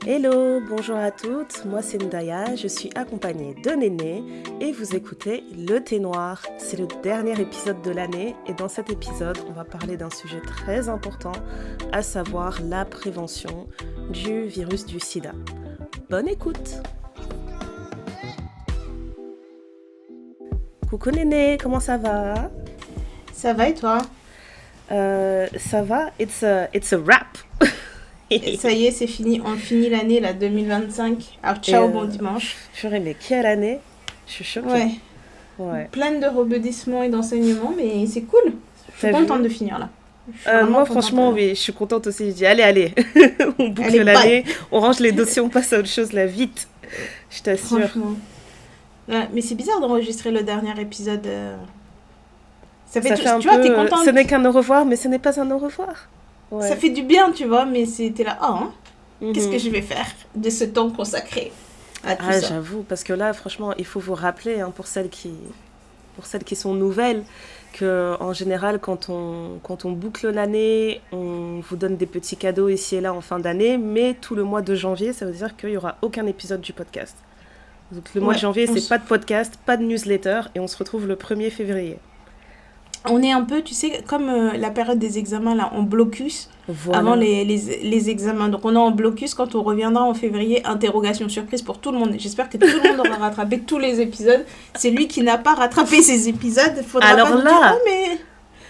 Hello, bonjour à toutes, moi c'est Ndaya, je suis accompagnée de Néné et vous écoutez Le Thé Noir. C'est le dernier épisode de l'année et dans cet épisode, on va parler d'un sujet très important, à savoir la prévention du virus du sida. Bonne écoute! Coucou Néné, comment ça va? Ça va et toi? Ça va, it's a wrap! Et ça y est, c'est fini. On finit l'année, là, 2025. Alors, ciao, bon dimanche. Purée, mais quelle année? Je suis choquée. Ouais. Pleine de rebondissements et d'enseignements, mais c'est cool. Je suis contente de finir, là. Moi, franchement, oui, je suis contente aussi. Je dis, allez, on boucle l'année, on range les dossiers, on passe à autre chose, là, vite. Je t'assure. Franchement. Ouais, mais c'est bizarre d'enregistrer le dernier épisode. Ça fait tu vois, t'es contente. Ce n'est qu'un au revoir, mais ce n'est pas un au revoir. Ouais. Ça fait du bien, tu vois, mais c'était là, qu'est-ce que je vais faire de ce temps consacré à tout ça? J'avoue, parce que là, franchement, il faut vous rappeler, pour celles qui sont nouvelles, qu'en général, quand on boucle l'année, on vous donne des petits cadeaux ici et là en fin d'année, mais tout le mois de janvier, ça veut dire qu'il n'y aura aucun épisode du podcast. Donc le mois de janvier, c'est pas de podcast, pas de newsletter, et on se retrouve le 1er février. On est un peu, tu sais, comme la période des examens, là, en blocus, avant les examens. Donc, on est en blocus quand on reviendra en février, interrogation surprise pour tout le monde. J'espère que tout le monde aura rattrapé tous les épisodes. C'est lui qui n'a pas rattrapé ces épisodes. Faudra alors pas nous dire,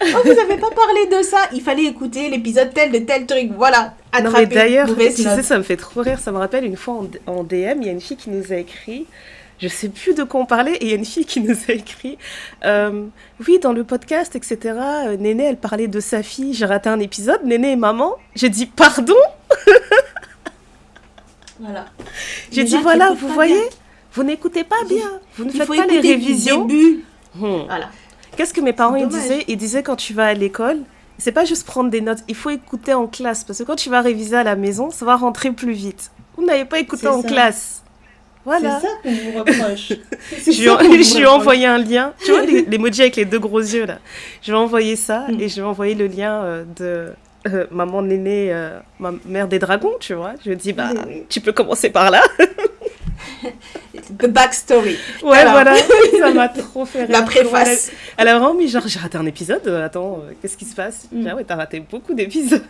vous n'avez pas parlé de ça. Il fallait écouter l'épisode tel de tel truc. Voilà, attrapé. Non, mais d'ailleurs, tu sais, ça me fait trop rire. Ça me rappelle une fois en DM, il y a une fille qui nous a écrit... Je sais plus de quoi on parlait, et il y a une fille qui nous a écrit oui, dans le podcast, etc. Néné, elle parlait de sa fille, j'ai raté un épisode, Néné et maman. J'ai dit pardon. Voilà. J'ai dit voilà, vous voyez, bien. Vous n'écoutez pas bien, vous ne faites pas les révisions. Du début. Voilà. Qu'est-ce que mes parents ils disaient quand tu vas à l'école, c'est pas juste prendre des notes, il faut écouter en classe, parce que quand tu vas réviser à la maison, ça va rentrer plus vite. Vous n'avez pas écouté en classe. Voilà. C'est ça qu'on vous reproche. Je lui ai envoyé un lien. Tu vois l'emoji avec les deux gros yeux là. Je lui ai envoyé ça et je lui ai envoyé le lien de maman Néné, ma mère des dragons, tu vois. Je lui ai dit tu peux commencer par là. The backstory. Ouais, voilà. Ça m'a trop fait rire. La préface. Elle a vraiment mis genre j'ai raté un épisode. Attends, qu'est-ce qui se passe? Ah ouais, t'as raté beaucoup d'épisodes.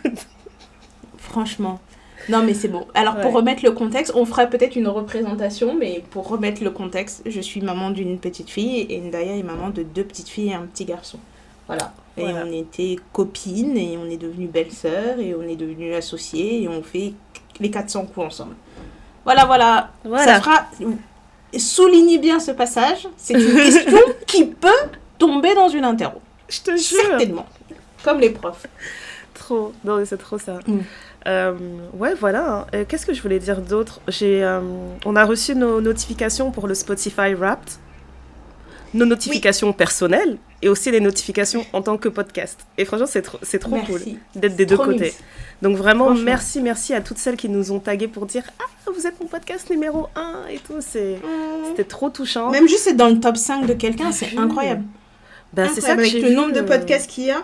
Franchement. Non, mais c'est bon. Alors, pour remettre le contexte, on fera peut-être une représentation, mais pour remettre le contexte, je suis maman d'une petite fille et Ndaya est maman de 2 petites filles et un petit garçon. Voilà. Et on était copines et on est devenues belles-sœurs et on est devenues associées et on fait les 400 coups ensemble. Voilà. Ça fera... Soulignez bien ce passage. C'est une question qui peut tomber dans une interro. Je te jure. Certainement. Comme les profs. Trop. Non, mais c'est trop ça. Voilà. Qu'est-ce que je voulais dire d'autre? On a reçu nos notifications pour le Spotify Wrapped, nos notifications personnelles et aussi les notifications en tant que podcast. Et franchement, c'est trop cool d'être des deux côtés. Donc vraiment, merci à toutes celles qui nous ont tagués pour dire « Ah, vous êtes mon podcast numéro 1 » et tout. C'était trop touchant. Même juste être dans le top 5 de quelqu'un, c'est incroyable. C'est ça que avec le nombre de podcasts qu'il y a.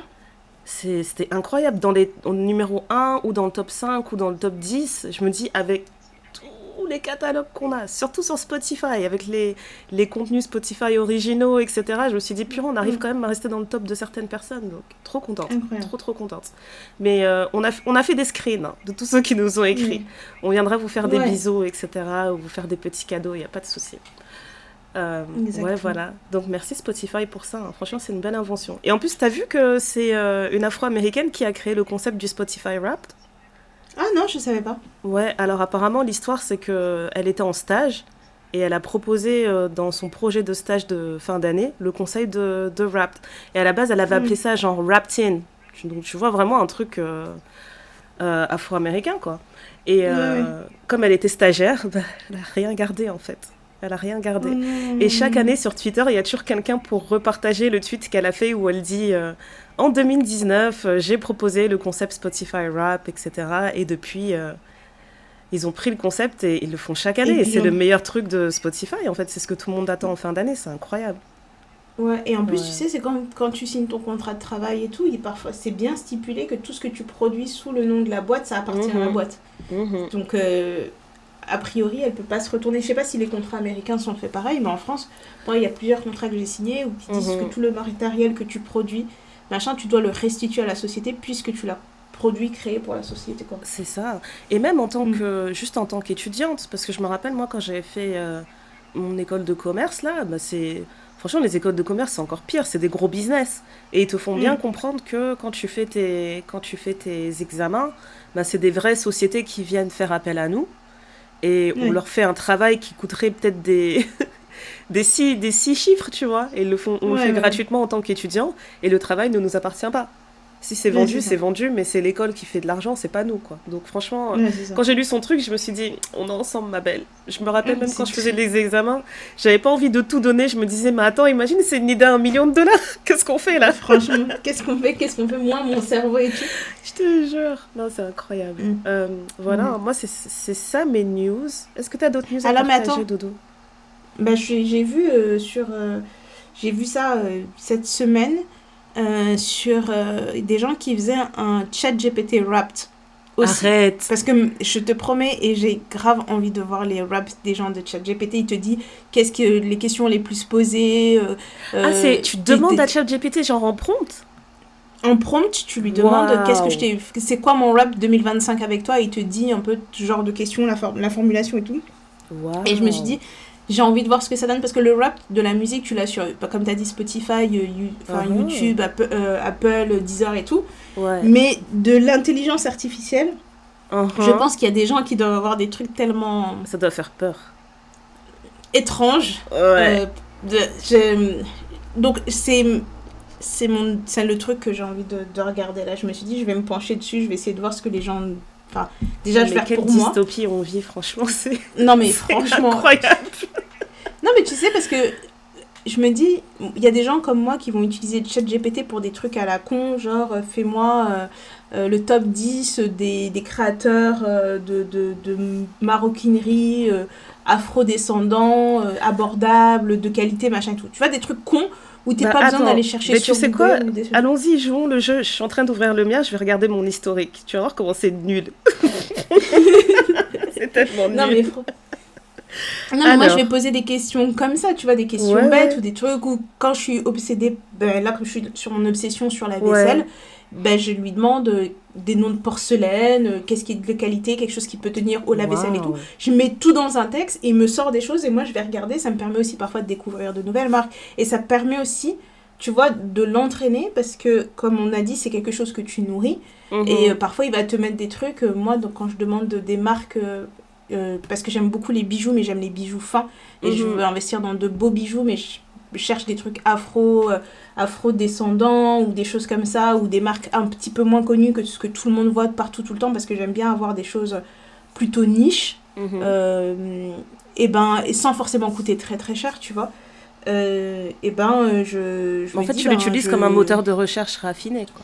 C'était incroyable, au numéro 1 ou dans le top 5 ou dans le top 10, je me dis avec tous les catalogues qu'on a, surtout sur Spotify, avec les contenus Spotify originaux, etc., je me suis dit, purée, on arrive quand même à rester dans le top de certaines personnes, donc trop contente, trop contente. Mais on a fait des screens de tous ceux qui nous ont écrit, on viendra vous faire des bisous, etc., ou vous faire des petits cadeaux, il n'y a pas de souci. Voilà. Donc merci Spotify pour ça. Franchement, c'est une belle invention. Et en plus, t'as vu que c'est une Afro-américaine qui a créé le concept du Spotify Wrapped? Ah non, je savais pas. Ouais, alors apparemment, l'histoire, c'est qu'elle était en stage et elle a proposé dans son projet de stage de fin d'année le concept de Wrapped. Et à la base, elle avait appelé ça genre Wrapped In. Donc tu vois vraiment un truc afro-américain, quoi. Et comme elle était stagiaire, elle a rien gardé en fait. Elle a rien gardé. Et chaque année sur Twitter, il y a toujours quelqu'un pour repartager le tweet qu'elle a fait où elle dit en 2019, j'ai proposé le concept Spotify Wrap, etc. Et depuis, ils ont pris le concept et ils le font chaque année. Et c'est le meilleur truc de Spotify. En fait, c'est ce que tout le monde attend en fin d'année. C'est incroyable. Ouais, et en plus, tu sais, c'est comme quand tu signes ton contrat de travail et tout, parfois, c'est bien stipulé que tout ce que tu produis sous le nom de la boîte, ça appartient à la boîte. Donc, a priori, elle peut pas se retourner. Je sais pas si les contrats américains sont faits pareil, mais en France, moi, il y a plusieurs contrats que j'ai signés où ils disent que tout le matériel que tu produis, machin, tu dois le restituer à la société puisque tu l'as produit, créé pour la société, quoi. C'est ça. Et même en tant que, juste en tant qu'étudiante, parce que je me rappelle, moi, quand j'avais fait mon école de commerce, là, bah, franchement, les écoles de commerce, c'est encore pire, c'est des gros business. Et ils te font bien comprendre que quand tu fais tes examens, bah, c'est des vraies sociétés qui viennent faire appel à nous. Et on leur fait un travail qui coûterait peut-être des six chiffres, tu vois. Et on le fait gratuitement en tant qu'étudiant. Et le travail ne nous appartient pas. Si c'est vendu, c'est vendu, mais c'est l'école qui fait de l'argent, c'est pas nous, quoi. Donc franchement, quand j'ai lu son truc, je me suis dit, on est ensemble, ma belle. Je me rappelle même quand je faisais les examens, j'avais pas envie de tout donner. Je me disais, mais attends, imagine, c'est une idée à $1 million. Qu'est-ce qu'on fait, là? Franchement, qu'est-ce qu'on fait? Moi, mon cerveau et tout. Je te jure. Non, c'est incroyable. Voilà, moi, c'est ça mes news. Est-ce que t'as d'autres news à partager, Dodo? Bah, j'ai vu j'ai vu ça cette semaine. Sur des gens qui faisaient un chat GPT Wrapped aussi. Arrête. Parce que je te promets, et j'ai grave envie de voir les Wrapped des gens de chat GPT. Il te dit qu'est-ce que les questions les plus posées. Tu demandes à chat GPT genre en prompt? En prompt, tu lui demandes c'est quoi mon rap 2025 avec toi, et il te dit un peu ce genre de questions, la formulation et tout. Wow. Et je me suis dit, j'ai envie de voir ce que ça donne, parce que le rap de la musique, tu l'as sur, comme tu as dit, Spotify, YouTube, Apple, Deezer et tout. Ouais. Mais de l'intelligence artificielle, je pense qu'il y a des gens qui doivent avoir des trucs tellement... Ça doit faire peur. Étranges. Ouais. Donc, c'est le truc que j'ai envie de regarder là. Je me suis dit, je vais me pencher dessus, je vais essayer de voir ce que les gens... Enfin, déjà, je vais faire pour moi. Quelle dystopie on vit, franchement, c'est... Non, mais franchement... incroyable. Non, mais tu sais, parce que je me dis, il y a des gens comme moi qui vont utiliser ChatGPT pour des trucs à la con, genre, fais-moi le top 10 des créateurs de maroquinerie afro-descendants, abordables, de qualité, machin et tout. Tu vois, des trucs cons où t'es pas besoin d'aller chercher sur Google. Tu sais quoi, allons-y, jouons le jeu. Je suis en train d'ouvrir le mien, je vais regarder mon historique. Tu vas voir comment c'est nul. C'est tellement nul. Non, mais non, moi je vais poser des questions comme ça, tu vois, des questions bêtes ou des trucs où quand je suis obsédée, là que je suis sur mon obsession sur la vaisselle, je lui demande des noms de porcelaine, qu'est-ce qui est de qualité, quelque chose qui peut tenir au lave-vaisselle et tout. Je mets tout dans un texte et il me sort des choses et moi je vais regarder. Ça me permet aussi parfois de découvrir de nouvelles marques et ça permet aussi, tu vois, de l'entraîner, parce que comme on a dit, c'est quelque chose que tu nourris et parfois il va te mettre des trucs. Moi, donc, quand je demande des marques... parce que j'aime beaucoup les bijoux, mais j'aime les bijoux fins et je veux investir dans de beaux bijoux, mais je cherche des trucs afro-descendants ou des choses comme ça, ou des marques un petit peu moins connues que ce que tout le monde voit partout tout le temps, parce que j'aime bien avoir des choses plutôt niches et sans forcément coûter très très cher, tu vois. Je en fait, tu l'utilises comme un moteur de recherche raffiné, quoi.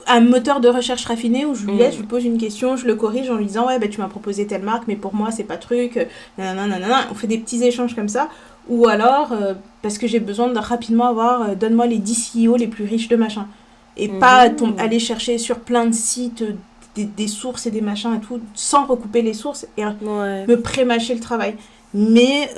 Un moteur de recherche raffiné où je lui laisse, je lui pose une question, je le corrige en lui disant tu m'as proposé telle marque, mais pour moi c'est pas truc, nanana. On fait des petits échanges comme ça, ou alors parce que j'ai besoin de rapidement avoir donne-moi les 10 CEO les plus riches de machin, et pas aller chercher sur plein de sites des sources et des machins et tout sans recouper les sources et me pré-mâcher le travail. Mais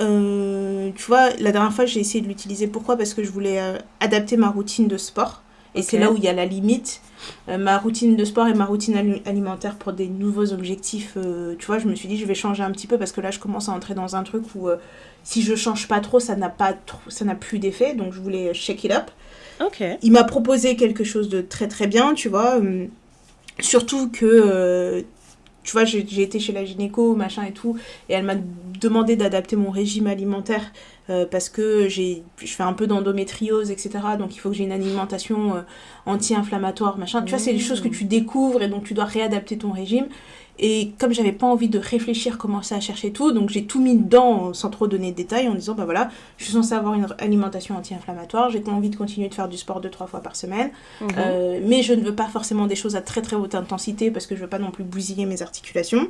tu vois, la dernière fois j'ai essayé de l'utiliser. Pourquoi? Parce que je voulais adapter ma routine de sport. Et c'est là où il y a la limite. Ma routine de sport et ma routine alimentaire pour des nouveaux objectifs. Tu vois, je me suis dit, je vais changer un petit peu parce que là, je commence à entrer dans un truc où si je change pas trop, ça n'a plus d'effet. Donc, je voulais shake it up. Okay. Il m'a proposé quelque chose de très, très bien, tu vois. Surtout que... tu vois, j'ai été chez la gynéco, machin et tout, et elle m'a demandé d'adapter mon régime alimentaire parce que je fais un peu d'endométriose, etc. Donc il faut que j'ai une alimentation anti-inflammatoire, machin. Tu vois, c'est des choses que tu découvres et donc tu dois réadapter ton régime. Et comme j'avais pas envie de réfléchir, commencer à chercher tout, donc j'ai tout mis dedans sans trop donner de détails, en disant voilà, je suis censée avoir une alimentation anti-inflammatoire, j'ai envie de continuer de faire du sport 2-3 fois par semaine, mais je ne veux pas forcément des choses à très très haute intensité parce que je veux pas non plus bousiller mes articulations.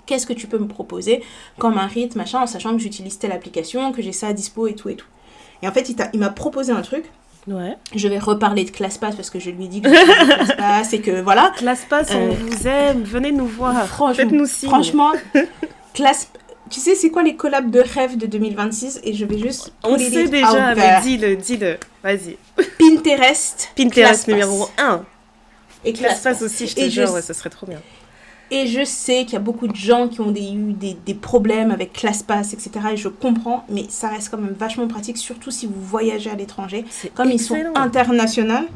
Qu'est-ce que tu peux me proposer comme un rythme, machin, en sachant que j'utilise telle application, que j'ai ça à dispo et tout et tout. Et en fait, il m'a proposé un truc. Ouais. Je vais reparler de ClassPass parce que je lui ai dit que je ClassPass et que voilà. ClassPass, on vous aime, venez nous voir, faites-nous signe. Franchement, Tu sais, c'est quoi les collabs de rêve de 2026? Et je vais juste... On sait déjà, mais dis-le. Vas-y. Pinterest numéro 1. Et ClassPass aussi, je te jure, ouais, ça serait trop bien. Et je sais qu'il y a beaucoup de gens qui ont eu des problèmes avec ClassPass, etc. Et je comprends, mais ça reste quand même vachement pratique, surtout si vous voyagez à l'étranger. Comme excellent. Ils sont internationaux.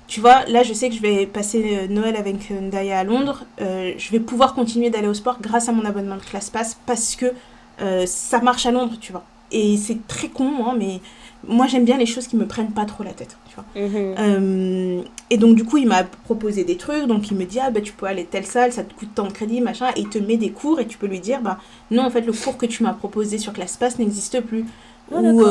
Tu vois, là, je sais que je vais passer Noël avec Ndaya à Londres. Je vais pouvoir continuer d'aller au sport grâce à mon abonnement de ClassPass parce que ça marche à Londres, tu vois. Et c'est très con, hein, mais moi, j'aime bien les choses qui me prennent pas trop la tête, tu vois. Et donc, du coup, il m'a proposé des trucs. Donc, il me dit, tu peux aller telle salle, ça te coûte tant de crédit, machin. Et il te met des cours et tu peux lui dire, non, en fait, le cours que tu m'as proposé sur ClassPass n'existe plus. Ou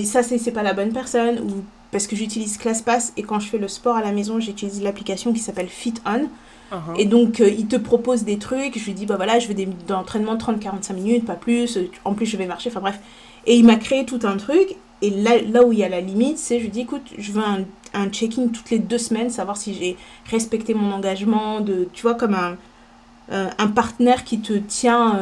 ça, c'est pas la bonne personne. Ou parce que j'utilise ClassPass et quand je fais le sport à la maison, j'utilise l'application qui s'appelle FitOn. Et donc, il te propose des trucs. Je lui dis, voilà, je veux des entraînements de 30-45 minutes, pas plus. En plus, je vais marcher, enfin bref. Et il m'a créé tout un truc. Et là où il y a la limite, c'est, je lui dis, écoute, je veux un check-in toutes les 2 semaines, savoir si j'ai respecté mon engagement, tu vois, comme un partenaire qui te tient,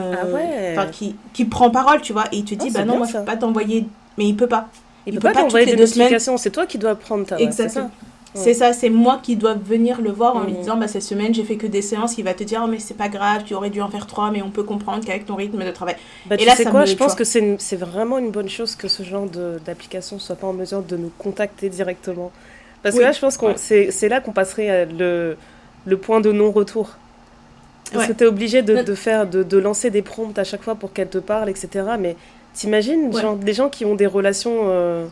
qui prend parole, tu vois. Et il te dit, non, moi, je peux pas t'envoyer, mais il peut pas. Il peut pas t'envoyer des notifications, c'est toi qui dois prendre ta... Exactement. C'est ça, c'est moi qui dois venir le voir en lui disant, cette semaine, j'ai fait que des séances. Il va te dire, mais c'est pas grave, tu aurais dû en faire 3, mais on peut comprendre qu'avec ton rythme de travail. Et là, je pense que c'est vraiment une bonne chose que ce genre d'application soit pas en mesure de nous contacter directement. Parce que là, je pense que c'est là qu'on passerait le point de non-retour. Parce que t'es obligé de lancer des prompts à chaque fois pour qu'elle te parle, etc. Mais t'imagines, genre, des gens qui ont des relations...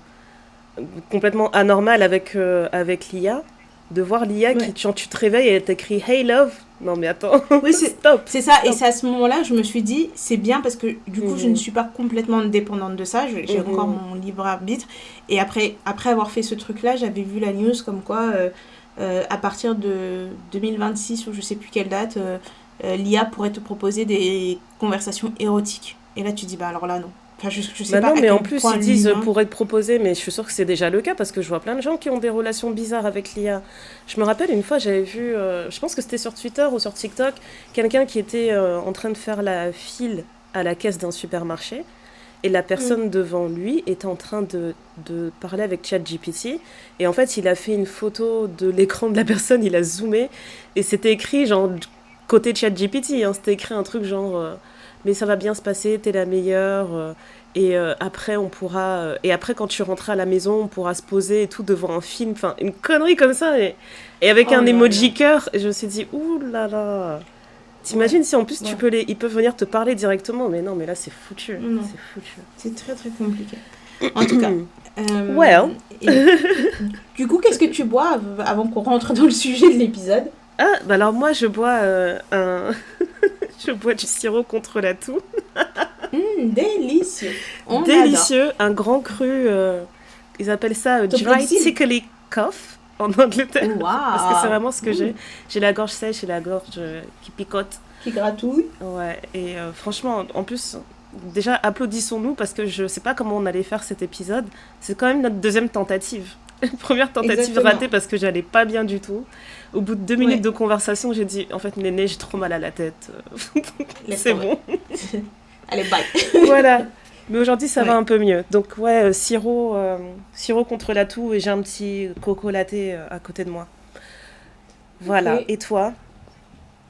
complètement anormal avec l'IA, de voir l'IA qui, quand tu te réveilles, elle t'écrit « Hey love ». Non mais attends, oui, c'est ça. Et c'est à ce moment-là, je me suis dit, c'est bien parce que du coup, je ne suis pas complètement dépendante de ça. J'ai encore mon libre arbitre. Et après avoir fait ce truc-là, j'avais vu la news comme quoi, à partir de 2026 ou je sais plus quelle date, l'IA pourrait te proposer des conversations érotiques. Et là, tu dis, alors là, non. Enfin, je sais pas. Non, mais en plus, ils disent pourrait te proposer, mais je suis sûre que c'est déjà le cas parce que je vois plein de gens qui ont des relations bizarres avec l'IA. Je me rappelle une fois, j'avais vu, je pense que c'était sur Twitter ou sur TikTok, quelqu'un qui était en train de faire la file à la caisse d'un supermarché et la personne devant lui était en train de parler avec ChatGPT. Et en fait, il a fait une photo de l'écran de la personne, il a zoomé et c'était écrit, genre, côté ChatGPT, hein, c'était écrit un truc genre... mais ça va bien se passer, t'es la meilleure, et après on pourra, et après quand tu rentreras à la maison, on pourra se poser et tout devant un film, enfin une connerie comme ça, et avec un emoji cœur, et je me suis dit, ouh là là, t'imagines si en plus ils peuvent venir te parler directement, mais non, mais là c'est foutu, c'est foutu. C'est très très compliqué. En tout cas. Du coup, qu'est-ce que tu bois avant qu'on rentre dans le sujet de l'épisode? Alors moi je bois je bois du sirop contre la toux. Délicieux. Délicieux, un grand cru, ils appellent ça dry tickly cough en Angleterre. Parce que c'est vraiment ce que j'ai. J'ai la gorge sèche et la gorge qui picote. Qui gratouille. Ouais, et franchement, en plus, déjà applaudissons-nous parce que je sais pas comment on allait faire cet épisode. C'est quand même notre deuxième tentative. Première tentative ratée parce que j'allais pas bien du tout. Au bout de 2 minutes de conversation, j'ai dit, en fait, Néné, j'ai trop mal à la tête. C'est bon. Allez, bye. Voilà. Mais aujourd'hui, ça va un peu mieux. Donc, sirop contre la toux et j'ai un petit coco latte à côté de moi. Voilà. Okay. Et toi?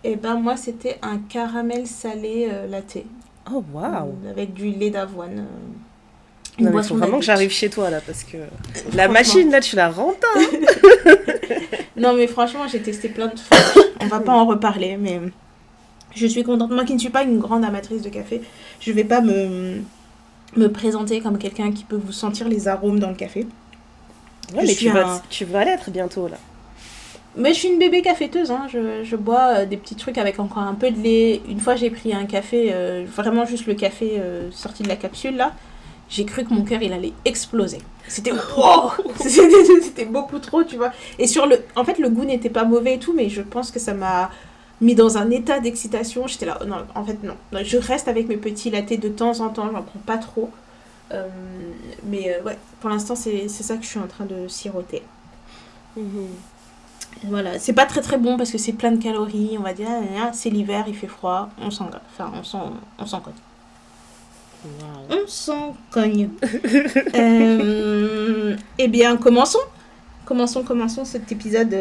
Eh ben, moi, c'était un caramel salé latte. Oh, waouh. Avec du lait d'avoine. Non, mais il faut vraiment que j'arrive chez toi, là, parce que la machine, là, tu la rentes, hein. Non, mais franchement, j'ai testé plein de fois. On va pas en reparler, mais je suis contente. Moi qui ne suis pas une grande amatrice de café, je vais pas me présenter comme quelqu'un qui peut vous sentir les arômes dans le café. Ouais, mais tu vas l'être bientôt, là. Mais je suis une bébé caféteuse, hein. Je bois des petits trucs avec encore un peu de lait. Une fois, j'ai pris un café, vraiment juste le café sorti de la capsule, là. J'ai cru que mon cœur, il allait exploser. C'était wow. C'était beaucoup trop, tu vois. Et en fait, le goût n'était pas mauvais et tout, mais je pense que ça m'a mis dans un état d'excitation. J'étais là, non, en fait, non. Je reste avec mes petits lattés de temps en temps, j'en prends pas trop. Mais ouais, pour l'instant, c'est ça que je suis en train de siroter. Voilà, c'est pas très très bon parce que c'est plein de calories, on va dire, c'est l'hiver, il fait froid, on s'en cogne. Waouh. On s'en cogne. Eh bien, commençons cet épisode.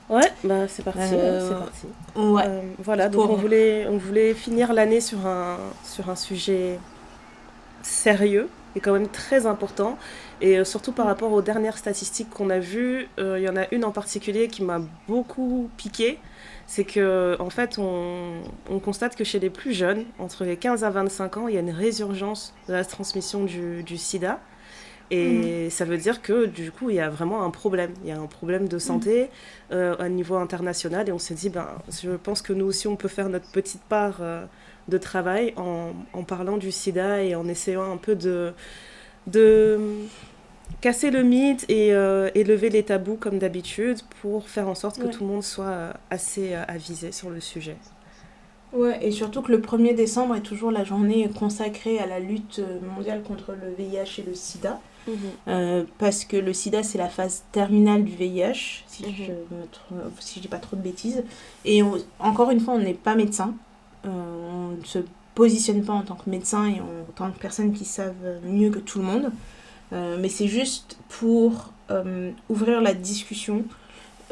Ouais, bah c'est parti, c'est parti. Ouais. Voilà, donc on voulait finir l'année sur un sujet sérieux et quand même très important. Et surtout par rapport aux dernières statistiques qu'on a vues, il y en a une en particulier qui m'a beaucoup piqué. C'est que en fait, on constate que chez les plus jeunes, entre les 15 à 25 ans, il y a une résurgence de la transmission du sida. Mhm. Et ça veut dire que du coup, il y a vraiment un problème. Il y a un problème de Mhm. santé à niveau international. Et on s'est dit, ben, je pense que nous aussi, on peut faire notre petite part de travail en parlant du sida et en essayant un peu de casser le mythe et lever les tabous comme d'habitude pour faire en sorte que Ouais. tout le monde soit assez avisé sur le sujet. Ouais, et surtout que le 1er décembre est toujours la journée consacrée à la lutte mondiale contre le VIH et le sida. Mhm, Parce que le sida, c'est la phase terminale du VIH, mhm, si je dis pas trop de bêtises. Et encore une fois, on n'est pas médecin. On ne se positionne pas en tant que médecin et en tant que personne qui savent mieux que tout le monde. Mais c'est juste pour ouvrir la discussion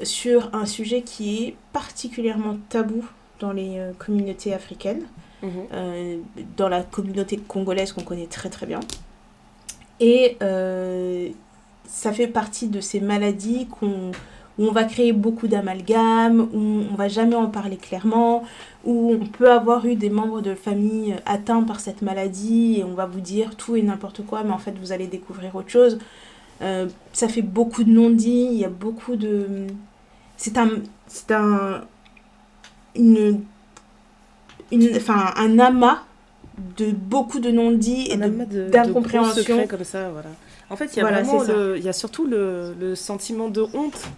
sur un sujet qui est particulièrement tabou dans les communautés africaines, mhm. euh, dans la communauté congolaise qu'on connaît très très bien. Et ça fait partie de ces maladies où on va créer beaucoup d'amalgames, où on va jamais en parler clairement, où on peut avoir eu des membres de famille atteints par cette maladie et on va vous dire tout et n'importe quoi, mais en fait vous allez découvrir autre chose. Ça fait beaucoup de non-dits, il y a beaucoup de... C'est une, un amas de beaucoup de non-dits et Un amas de gros secrets d'incompréhension. comme ça, voilà. En fait, il y a Voilà, c'est vraiment ça. il y a surtout le sentiment de honte,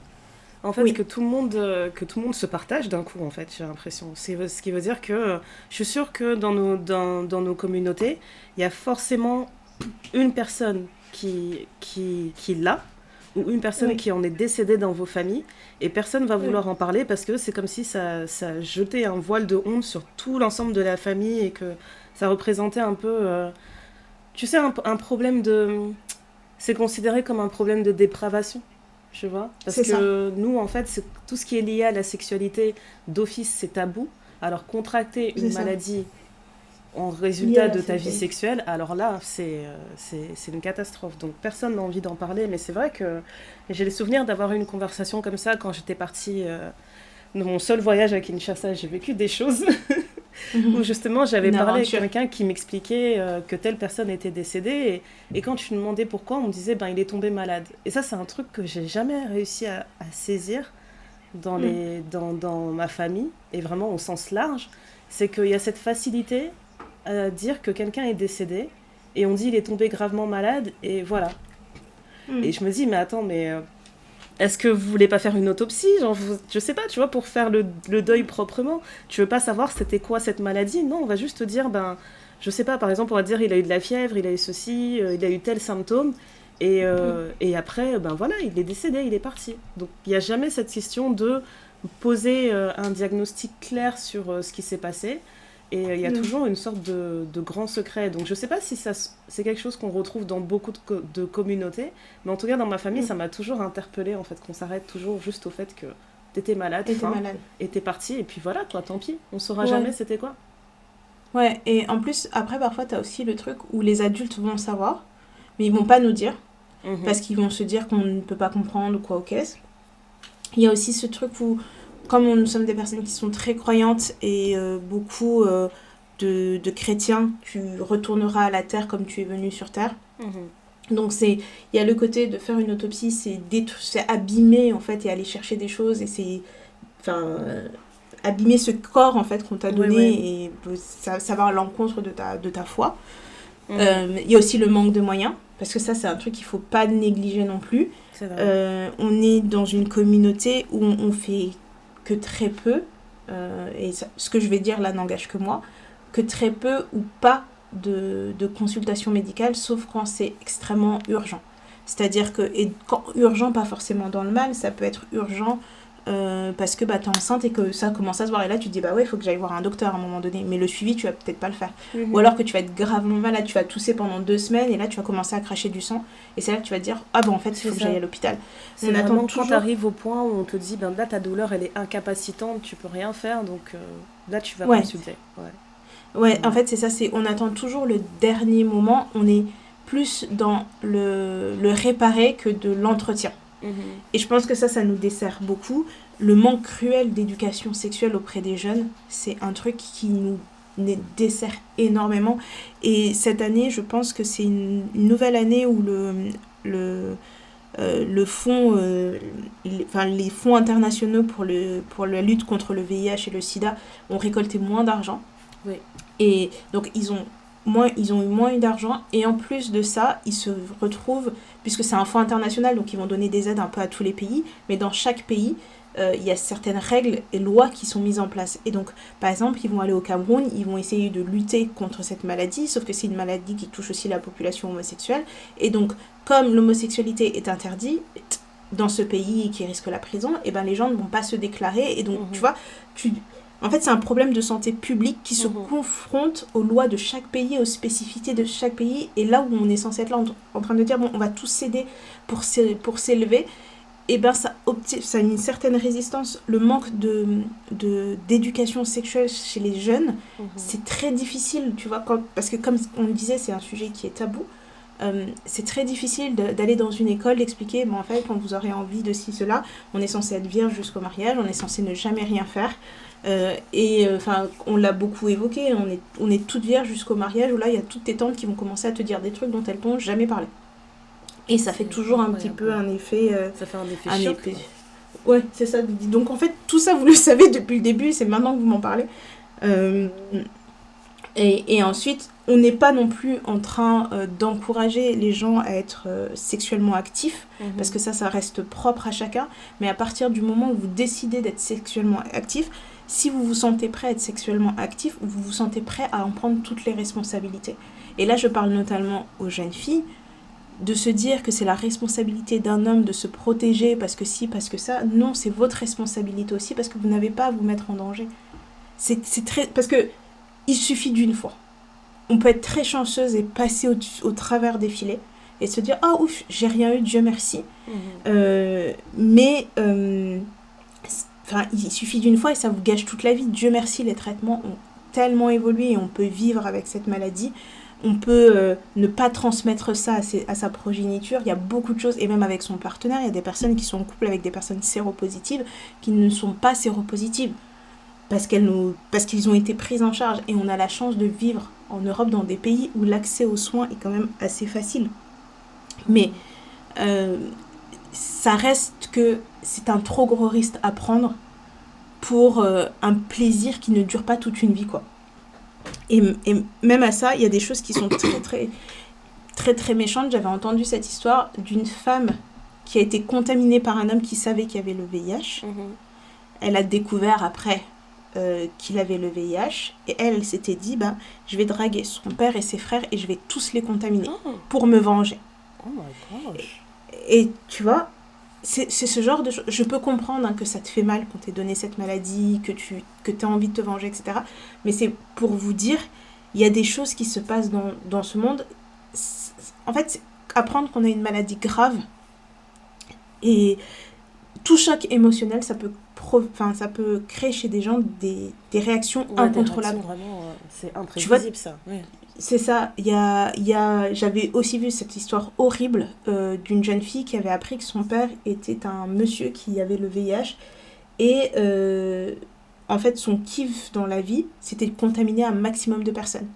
en fait, Oui, que tout le monde se partage d'un coup, en fait, j'ai l'impression. C'est ce qui veut dire que je suis sûre que dans nos communautés, il y a forcément une personne qui l'a, ou une personne oui, qui en est décédée dans vos familles, et personne va oui, vouloir en parler parce que c'est comme si ça jetait un voile de honte sur tout l'ensemble de la famille et que ça représentait un peu, tu sais, un problème de... C'est considéré comme un problème de dépravation, tu vois. Parce c'est ça. que nous, en fait, tout ce qui est lié à la sexualité, d'office, c'est tabou. Alors, contracter C'est une ça. maladie en Lié à résultat la de ta vie sexualité. sexuelle, alors là, c'est une catastrophe. Donc, personne n'a envie d'en parler. Mais c'est vrai que j'ai le souvenir d'avoir eu une conversation comme ça quand j'étais partie de mon seul voyage à Kinshasa. J'ai vécu des choses où justement j'avais Une parlé avec aventure. quelqu'un qui m'expliquait que telle personne était décédée et quand tu demandais pourquoi, on me disait ben il est tombé malade. Et ça c'est un truc que j'ai jamais réussi à saisir Mm. dans ma famille et vraiment au sens large, c'est qu'il y a cette facilité à dire que quelqu'un est décédé et on dit il est tombé gravement malade et voilà. Et Mm. je me dis mais attends mais est-ce que vous voulez pas faire une autopsie genre, je sais pas, tu vois, pour faire le deuil proprement. Tu veux pas savoir c'était quoi cette maladie. Non, on va juste te dire, ben, je sais pas, par exemple, on va dire il a eu de la fièvre, il a eu ceci, il a eu tel symptôme. Mm. Et après, ben voilà, il est décédé, il est parti. Donc il n'y a jamais cette question de poser un diagnostic clair sur ce qui s'est passé. Et il y a Mm. toujours une sorte de grand secret. Donc je sais pas si c'est quelque chose qu'on retrouve dans beaucoup de communautés, mais en tout cas dans ma famille, Mm. ça m'a toujours interpellée en fait, qu'on s'arrête toujours juste au fait que t'étais malade, Et t'es fin, malade. et t'es parti, et puis voilà, quoi, tant pis. On saura Ouais. jamais c'était quoi. Ouais, et en plus, après, parfois, t'as aussi le truc où les adultes vont savoir, mais ils vont pas nous dire, Mhm. parce qu'ils vont se dire qu'on ne peut pas comprendre ou quoi au caisse. Il y a aussi ce truc où, comme nous sommes des personnes qui sont très croyantes et beaucoup de chrétiens, tu retourneras à la terre comme tu es venu sur terre. Mhm. Donc il y a le côté de faire une autopsie, c'est abîmer en fait et aller chercher des choses et c'est, enfin, abîmer ce corps en fait qu'on t'a Ouais, ouais. donné et ça va à l'encontre de ta foi. Mhm. Il y a aussi le manque de moyens parce que ça c'est un truc qu'il faut pas négliger non plus. C'est vrai. On est dans une communauté où on fait que très peu, ce que je vais dire là n'engage que moi, que très peu ou pas de consultation médicale, sauf quand c'est extrêmement urgent. C'est-à-dire que, et quand urgent, pas forcément dans le mal, ça peut être urgent parce que t'es enceinte et que ça commence à se voir. Et là, tu te dis, bah ouais, il faut que j'aille voir un docteur à un moment donné. Mais le suivi, tu vas peut-être pas le faire. Ou alors que tu vas être gravement malade, tu vas tousser pendant 2 semaines et là, tu vas commencer à cracher du sang. Et c'est là que tu vas te dire, ah bon, en fait, il faut que j'aille à l'hôpital. C'est vraiment quand tu arrives au point où on te dit, ben là, ta douleur, elle est incapacitante, tu peux rien faire, donc là, tu vas consulter. Ouais, en fait, c'est ça, on attend toujours le dernier moment. On est plus dans le réparer que de l'entretien. Et je pense que ça nous dessert beaucoup. Le manque cruel d'éducation sexuelle auprès des jeunes, c'est un truc qui nous dessert énormément. Et cette année, je pense que c'est une nouvelle année où le fonds, les fonds internationaux pour la lutte contre le VIH et le sida ont récolté moins d'argent. Oui. Et donc, ils ont eu moins d'argent et en plus de ça, ils se retrouvent, puisque c'est un fonds international, donc ils vont donner des aides un peu à tous les pays, mais dans chaque pays, il y a certaines règles et lois qui sont mises en place. Et donc, par exemple, ils vont aller au Cameroun, ils vont essayer de lutter contre cette maladie, sauf que c'est une maladie qui touche aussi la population homosexuelle. Et donc, comme l'homosexualité est interdite dans ce pays qui risque la prison, et ben les gens ne vont pas se déclarer. Et donc, tu vois, en fait, c'est un problème de santé publique qui se confronte aux lois de chaque pays, aux spécificités de chaque pays. Et là où on est censé être là en train de dire, bon, on va tous céder pour s'élever, et ben ça a une certaine résistance. Le manque d'éducation sexuelle chez les jeunes, c'est très difficile, tu vois, parce que comme on le disait, c'est un sujet qui est tabou. C'est très difficile d'aller dans une école, d'expliquer, bon, en fait, quand vous aurez envie de ci, cela, on est censé être vierge jusqu'au mariage, on est censé ne jamais rien faire. On l'a beaucoup évoqué, on est toutes vierges jusqu'au mariage, où là, il y a toutes tes tantes qui vont commencer à te dire des trucs dont elles t'ont jamais parlé. Et ça fait toujours un petit peu un effet... ça fait un effet choc. Ouais, c'est ça. Donc, en fait, tout ça, vous le savez depuis le début, c'est maintenant que vous m'en parlez. Et ensuite, on n'est pas non plus en train d'encourager les gens à être sexuellement actifs, parce que ça reste propre à chacun. Mais à partir du moment où vous décidez d'être sexuellement actif, si vous vous sentez prêt à être sexuellement actif, vous vous sentez prêt à en prendre toutes les responsabilités. Et là, je parle notamment aux jeunes filles, de se dire que c'est la responsabilité d'un homme de se protéger parce que si, parce que ça. Non, c'est votre responsabilité aussi, parce que vous n'avez pas à vous mettre en danger. C'est très... Parce que il suffit d'une fois. On peut être très chanceuse et passer au travers des filets et se dire « Ah ouf, j'ai rien eu, Dieu merci. » Mais il suffit d'une fois et ça vous gâche toute la vie. Dieu merci, les traitements ont tellement évolué et on peut vivre avec cette maladie. On peut ne pas transmettre ça à sa progéniture. Il y a beaucoup de choses, et même avec son partenaire, il y a des personnes qui sont en couple avec des personnes séropositives qui ne sont pas séropositives. Parce qu'ils ont été prises en charge. Et on a la chance de vivre en Europe dans des pays où l'accès aux soins est quand même assez facile. Mais ça reste que c'est un trop gros risque à prendre pour un plaisir qui ne dure pas toute une vie, quoi. Et même à ça, il y a des choses qui sont très, très, très, très méchantes. J'avais entendu cette histoire d'une femme qui a été contaminée par un homme qui savait qu'il y avait le VIH. Elle a découvert après qu'il avait le VIH et elle s'était dit je vais draguer son père et ses frères et je vais tous les contaminer pour me venger. Oh my gosh. Et tu vois, c'est ce genre de choses. Je peux comprendre que ça te fait mal quand t'es donné cette maladie, que t'as envie de te venger, etc. Mais c'est pour vous dire, il y a des choses qui se passent dans ce monde. En fait, c'est apprendre qu'on a une maladie grave et tout choc émotionnel, ça peut créer chez des gens des réactions incontrôlables. Vraiment, c'est imprévisible, ça. Ouais. C'est ça. J'avais aussi vu cette histoire horrible d'une jeune fille qui avait appris que son père était un monsieur qui avait le VIH. Et en fait, son kiff dans la vie, c'était de contaminer un maximum de personnes.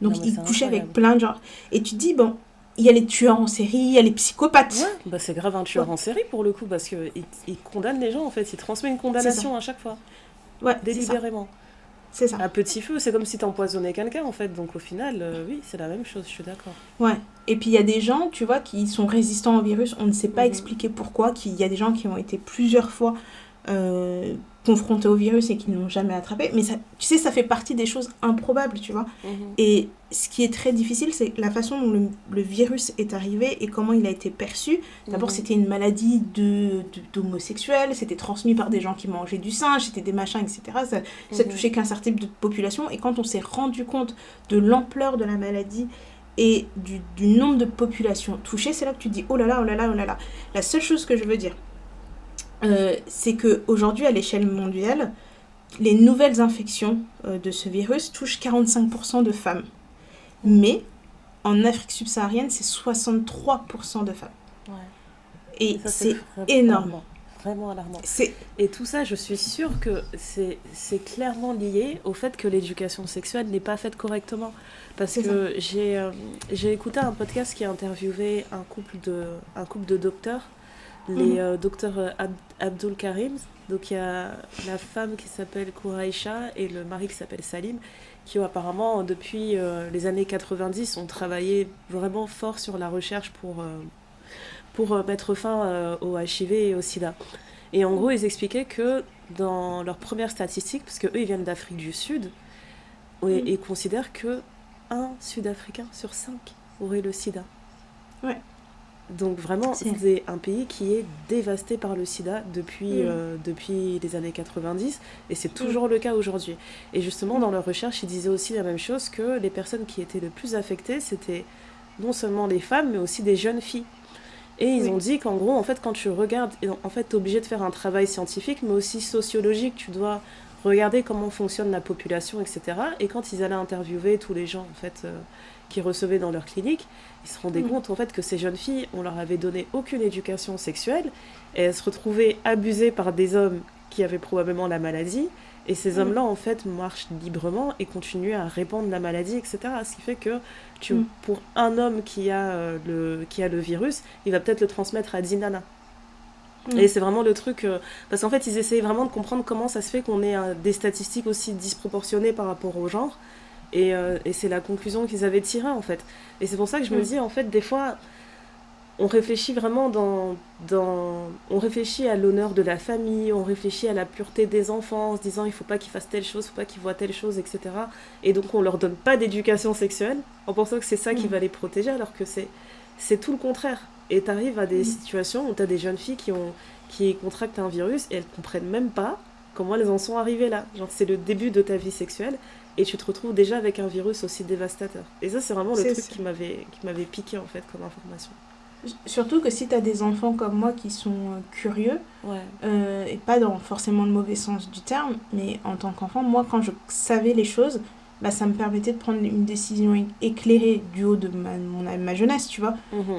Donc, il couchait avec plein de gens. Et tu te dis, bon, il y a les tueurs en série, il y a les psychopathes. Ouais, c'est grave un tueur en série pour le coup, parce qu'il condamne les gens en fait, il transmet une condamnation à chaque fois. Ouais, délibérément. C'est ça. À petit feu, c'est comme si t'empoisonnais quelqu'un en fait, donc au final, oui, c'est la même chose, je suis d'accord. Ouais, et puis il y a des gens, tu vois, qui sont résistants au virus, on ne sait pas expliquer pourquoi, il y a des gens qui ont été plusieurs fois confrontés au virus et qui ne l'ont jamais attrapé. Mais ça, tu sais, ça fait partie des choses improbables, tu vois. Et ce qui est très difficile, c'est la façon dont le virus est arrivé et comment il a été perçu. D'abord, c'était une maladie d'homosexuels, c'était transmis par des gens qui mangeaient du singe, c'était des machins, etc. Ça touchait qu'un certain type de population. Et quand on s'est rendu compte de l'ampleur de la maladie et du nombre de populations touchées, c'est là que tu te dis, oh là là, oh là là, oh là là. La seule chose que je veux dire, c'est qu'aujourd'hui, à l'échelle mondiale, les nouvelles infections de ce virus touchent 45% de femmes. Mais en Afrique subsaharienne, c'est 63% de femmes. Ouais. Et ça, c'est énorme. Vraiment alarmant. Et tout ça, je suis sûre que c'est clairement lié au fait que l'éducation sexuelle n'est pas faite correctement. Parce que j'ai écouté un podcast qui a interviewé un couple de docteurs, les docteurs Abdul Karim. Donc il y a la femme qui s'appelle Kouraïcha et le mari qui s'appelle Salim, qui ont apparemment, depuis les années 90, ont travaillé vraiment fort sur la recherche pour mettre fin au HIV et au sida. Et en gros, ils expliquaient que dans leurs premières statistiques, parce qu'eux, ils viennent d'Afrique du Sud, ils considèrent qu'un Sud-Africain sur 5 aurait le sida. Ouais. Donc vraiment, c'est un pays qui est dévasté par le sida depuis les années 90, et c'est toujours le cas aujourd'hui. Et justement, dans leur recherche, ils disaient aussi la même chose, que les personnes qui étaient le plus affectées, c'était non seulement les femmes, mais aussi des jeunes filles. Et ils ont dit qu'en gros, en fait, quand tu regardes, en fait, t'es obligé de faire un travail scientifique, mais aussi sociologique. Tu dois regarder comment fonctionne la population, etc. Et quand ils allaient interviewer tous les gens, en fait, qui recevaient dans leur clinique, ils se rendaient compte, en fait, que ces jeunes filles, on leur avait donné aucune éducation sexuelle, et elles se retrouvaient abusées par des hommes qui avaient probablement la maladie. Et ces hommes-là, en fait, marchent librement et continuent à répandre la maladie, etc. Ce qui fait que pour un homme qui a le virus, il va peut-être le transmettre à 10 nanas. Et c'est vraiment le truc... parce qu'en fait, ils essayaient vraiment de comprendre comment ça se fait qu'on ait des statistiques aussi disproportionnées par rapport au genre. Et c'est la conclusion qu'ils avaient tirée, en fait. Et c'est pour ça que je me dis, en fait, des fois... On réfléchit vraiment on réfléchit à l'honneur de la famille, on réfléchit à la pureté des enfants en se disant il faut pas qu'ils fassent telle chose, il faut pas qu'ils voient telle chose, etc. Et donc on leur donne pas d'éducation sexuelle en pensant que c'est ça qui va les protéger, alors que c'est tout le contraire. Et t'arrives à des situations où t'as des jeunes filles qui contractent un virus et elles comprennent même pas comment elles en sont arrivées là. Genre c'est le début de ta vie sexuelle et tu te retrouves déjà avec un virus aussi dévastateur. Et ça c'est vraiment le truc qui m'avait piqué en fait comme information. Surtout que si tu as des enfants comme moi qui sont curieux, et pas dans forcément le mauvais sens du terme, mais en tant qu'enfant, moi quand je savais les choses, bah, ça me permettait de prendre une décision éclairée du haut de ma jeunesse, tu vois.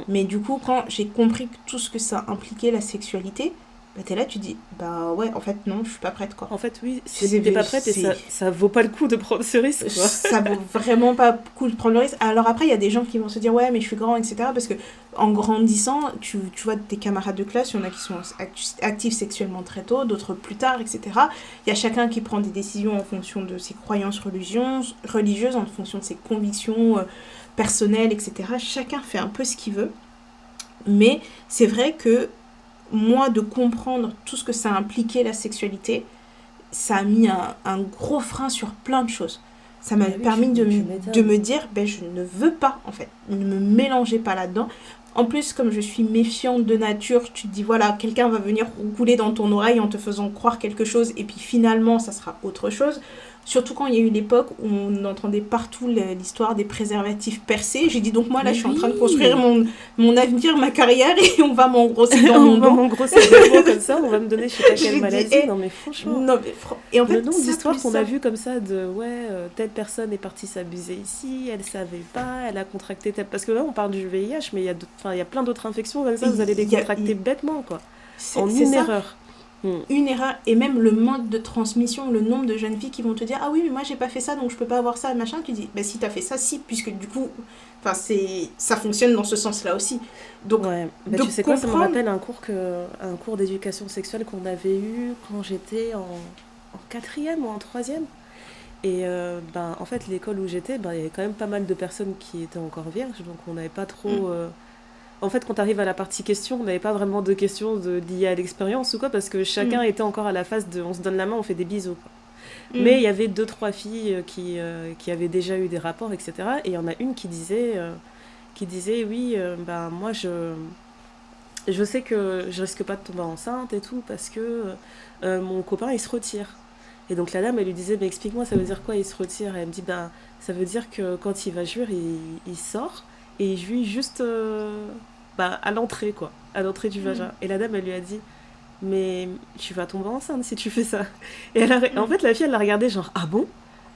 Mais du coup, quand j'ai compris tout ce que ça impliquait, la sexualité, bah t'es là, tu dis, bah ouais, en fait non, je suis pas prête, quoi. En fait, oui, si t'es pas prête, et ça vaut pas le coup de prendre ce risque, quoi. Ça vaut vraiment pas le coup de prendre le risque. Alors après, il y a des gens qui vont se dire, ouais, mais je suis grand, etc. Parce que en grandissant, tu vois tes camarades de classe, il y en a qui sont actifs sexuellement très tôt, d'autres plus tard, etc. Il y a chacun qui prend des décisions en fonction de ses croyances religieuses, en fonction de ses convictions personnelles, etc. Chacun fait un peu ce qu'il veut. Mais c'est vrai que moi, de comprendre tout ce que ça impliquait, la sexualité, ça a mis un gros frein sur plein de choses. Ça m'a permis de me dire, ben, je ne veux pas, en fait. Ne me mélangez pas là-dedans. En plus, comme je suis méfiante de nature, tu te dis, voilà, quelqu'un va venir roucouler dans ton oreille en te faisant croire quelque chose, et puis finalement, ça sera autre chose. Surtout quand il y a eu l'époque où on entendait partout l'histoire des préservatifs percés. J'ai dit donc moi là je suis en train de construire mon avenir, ma carrière et on va m'engrosser dans mon dos. On va m'engrosser des mots comme ça, on va me donner je sais pas quelle maladie. Non mais franchement. Non, mais et en fait, le nombre d'histoires qu'on a vues comme ça de telle personne est partie s'abuser ici, elle savait pas, elle a contracté telle... Parce que là on parle du VIH mais il y a plein d'autres infections comme ça, vous allez les contracter bêtement quoi. En une erreur. Une erreur, et même le mode de transmission, le nombre de jeunes filles qui vont te dire ah oui mais moi j'ai pas fait ça donc je peux pas avoir ça machin, tu dis bah si t'as fait ça si, puisque du coup ça fonctionne dans ce sens là aussi. Donc tu sais quoi, ça me rappelle un cours d'éducation sexuelle qu'on avait eu quand j'étais en 4e ou en 3e. Et en fait l'école où j'étais, il y avait quand même pas mal de personnes qui étaient encore vierges, donc on n'avait pas trop en fait, quand tu arrives à la partie questions, on n'avait pas vraiment de questions liées à l'expérience ou quoi, parce que chacun était encore à la phase de on se donne la main, on fait des bisous. Quoi. Mais il y avait 2-3 filles qui avaient déjà eu des rapports, etc. Et il y en a une qui disait oui, bah, moi, je sais que je risque pas de tomber enceinte et tout, parce que mon copain, il se retire. Et donc la dame, elle lui disait, mais explique-moi, ça veut dire quoi, il se retire? Et elle me dit, ben, ça veut dire que quand il va jouir, il sort et il jouit juste bah, à l'entrée, quoi, à l'entrée du vagin. Et la dame, elle lui a dit, mais tu vas tomber enceinte si tu fais ça. Et en fait, la fille, elle l'a regardé genre, ah bon?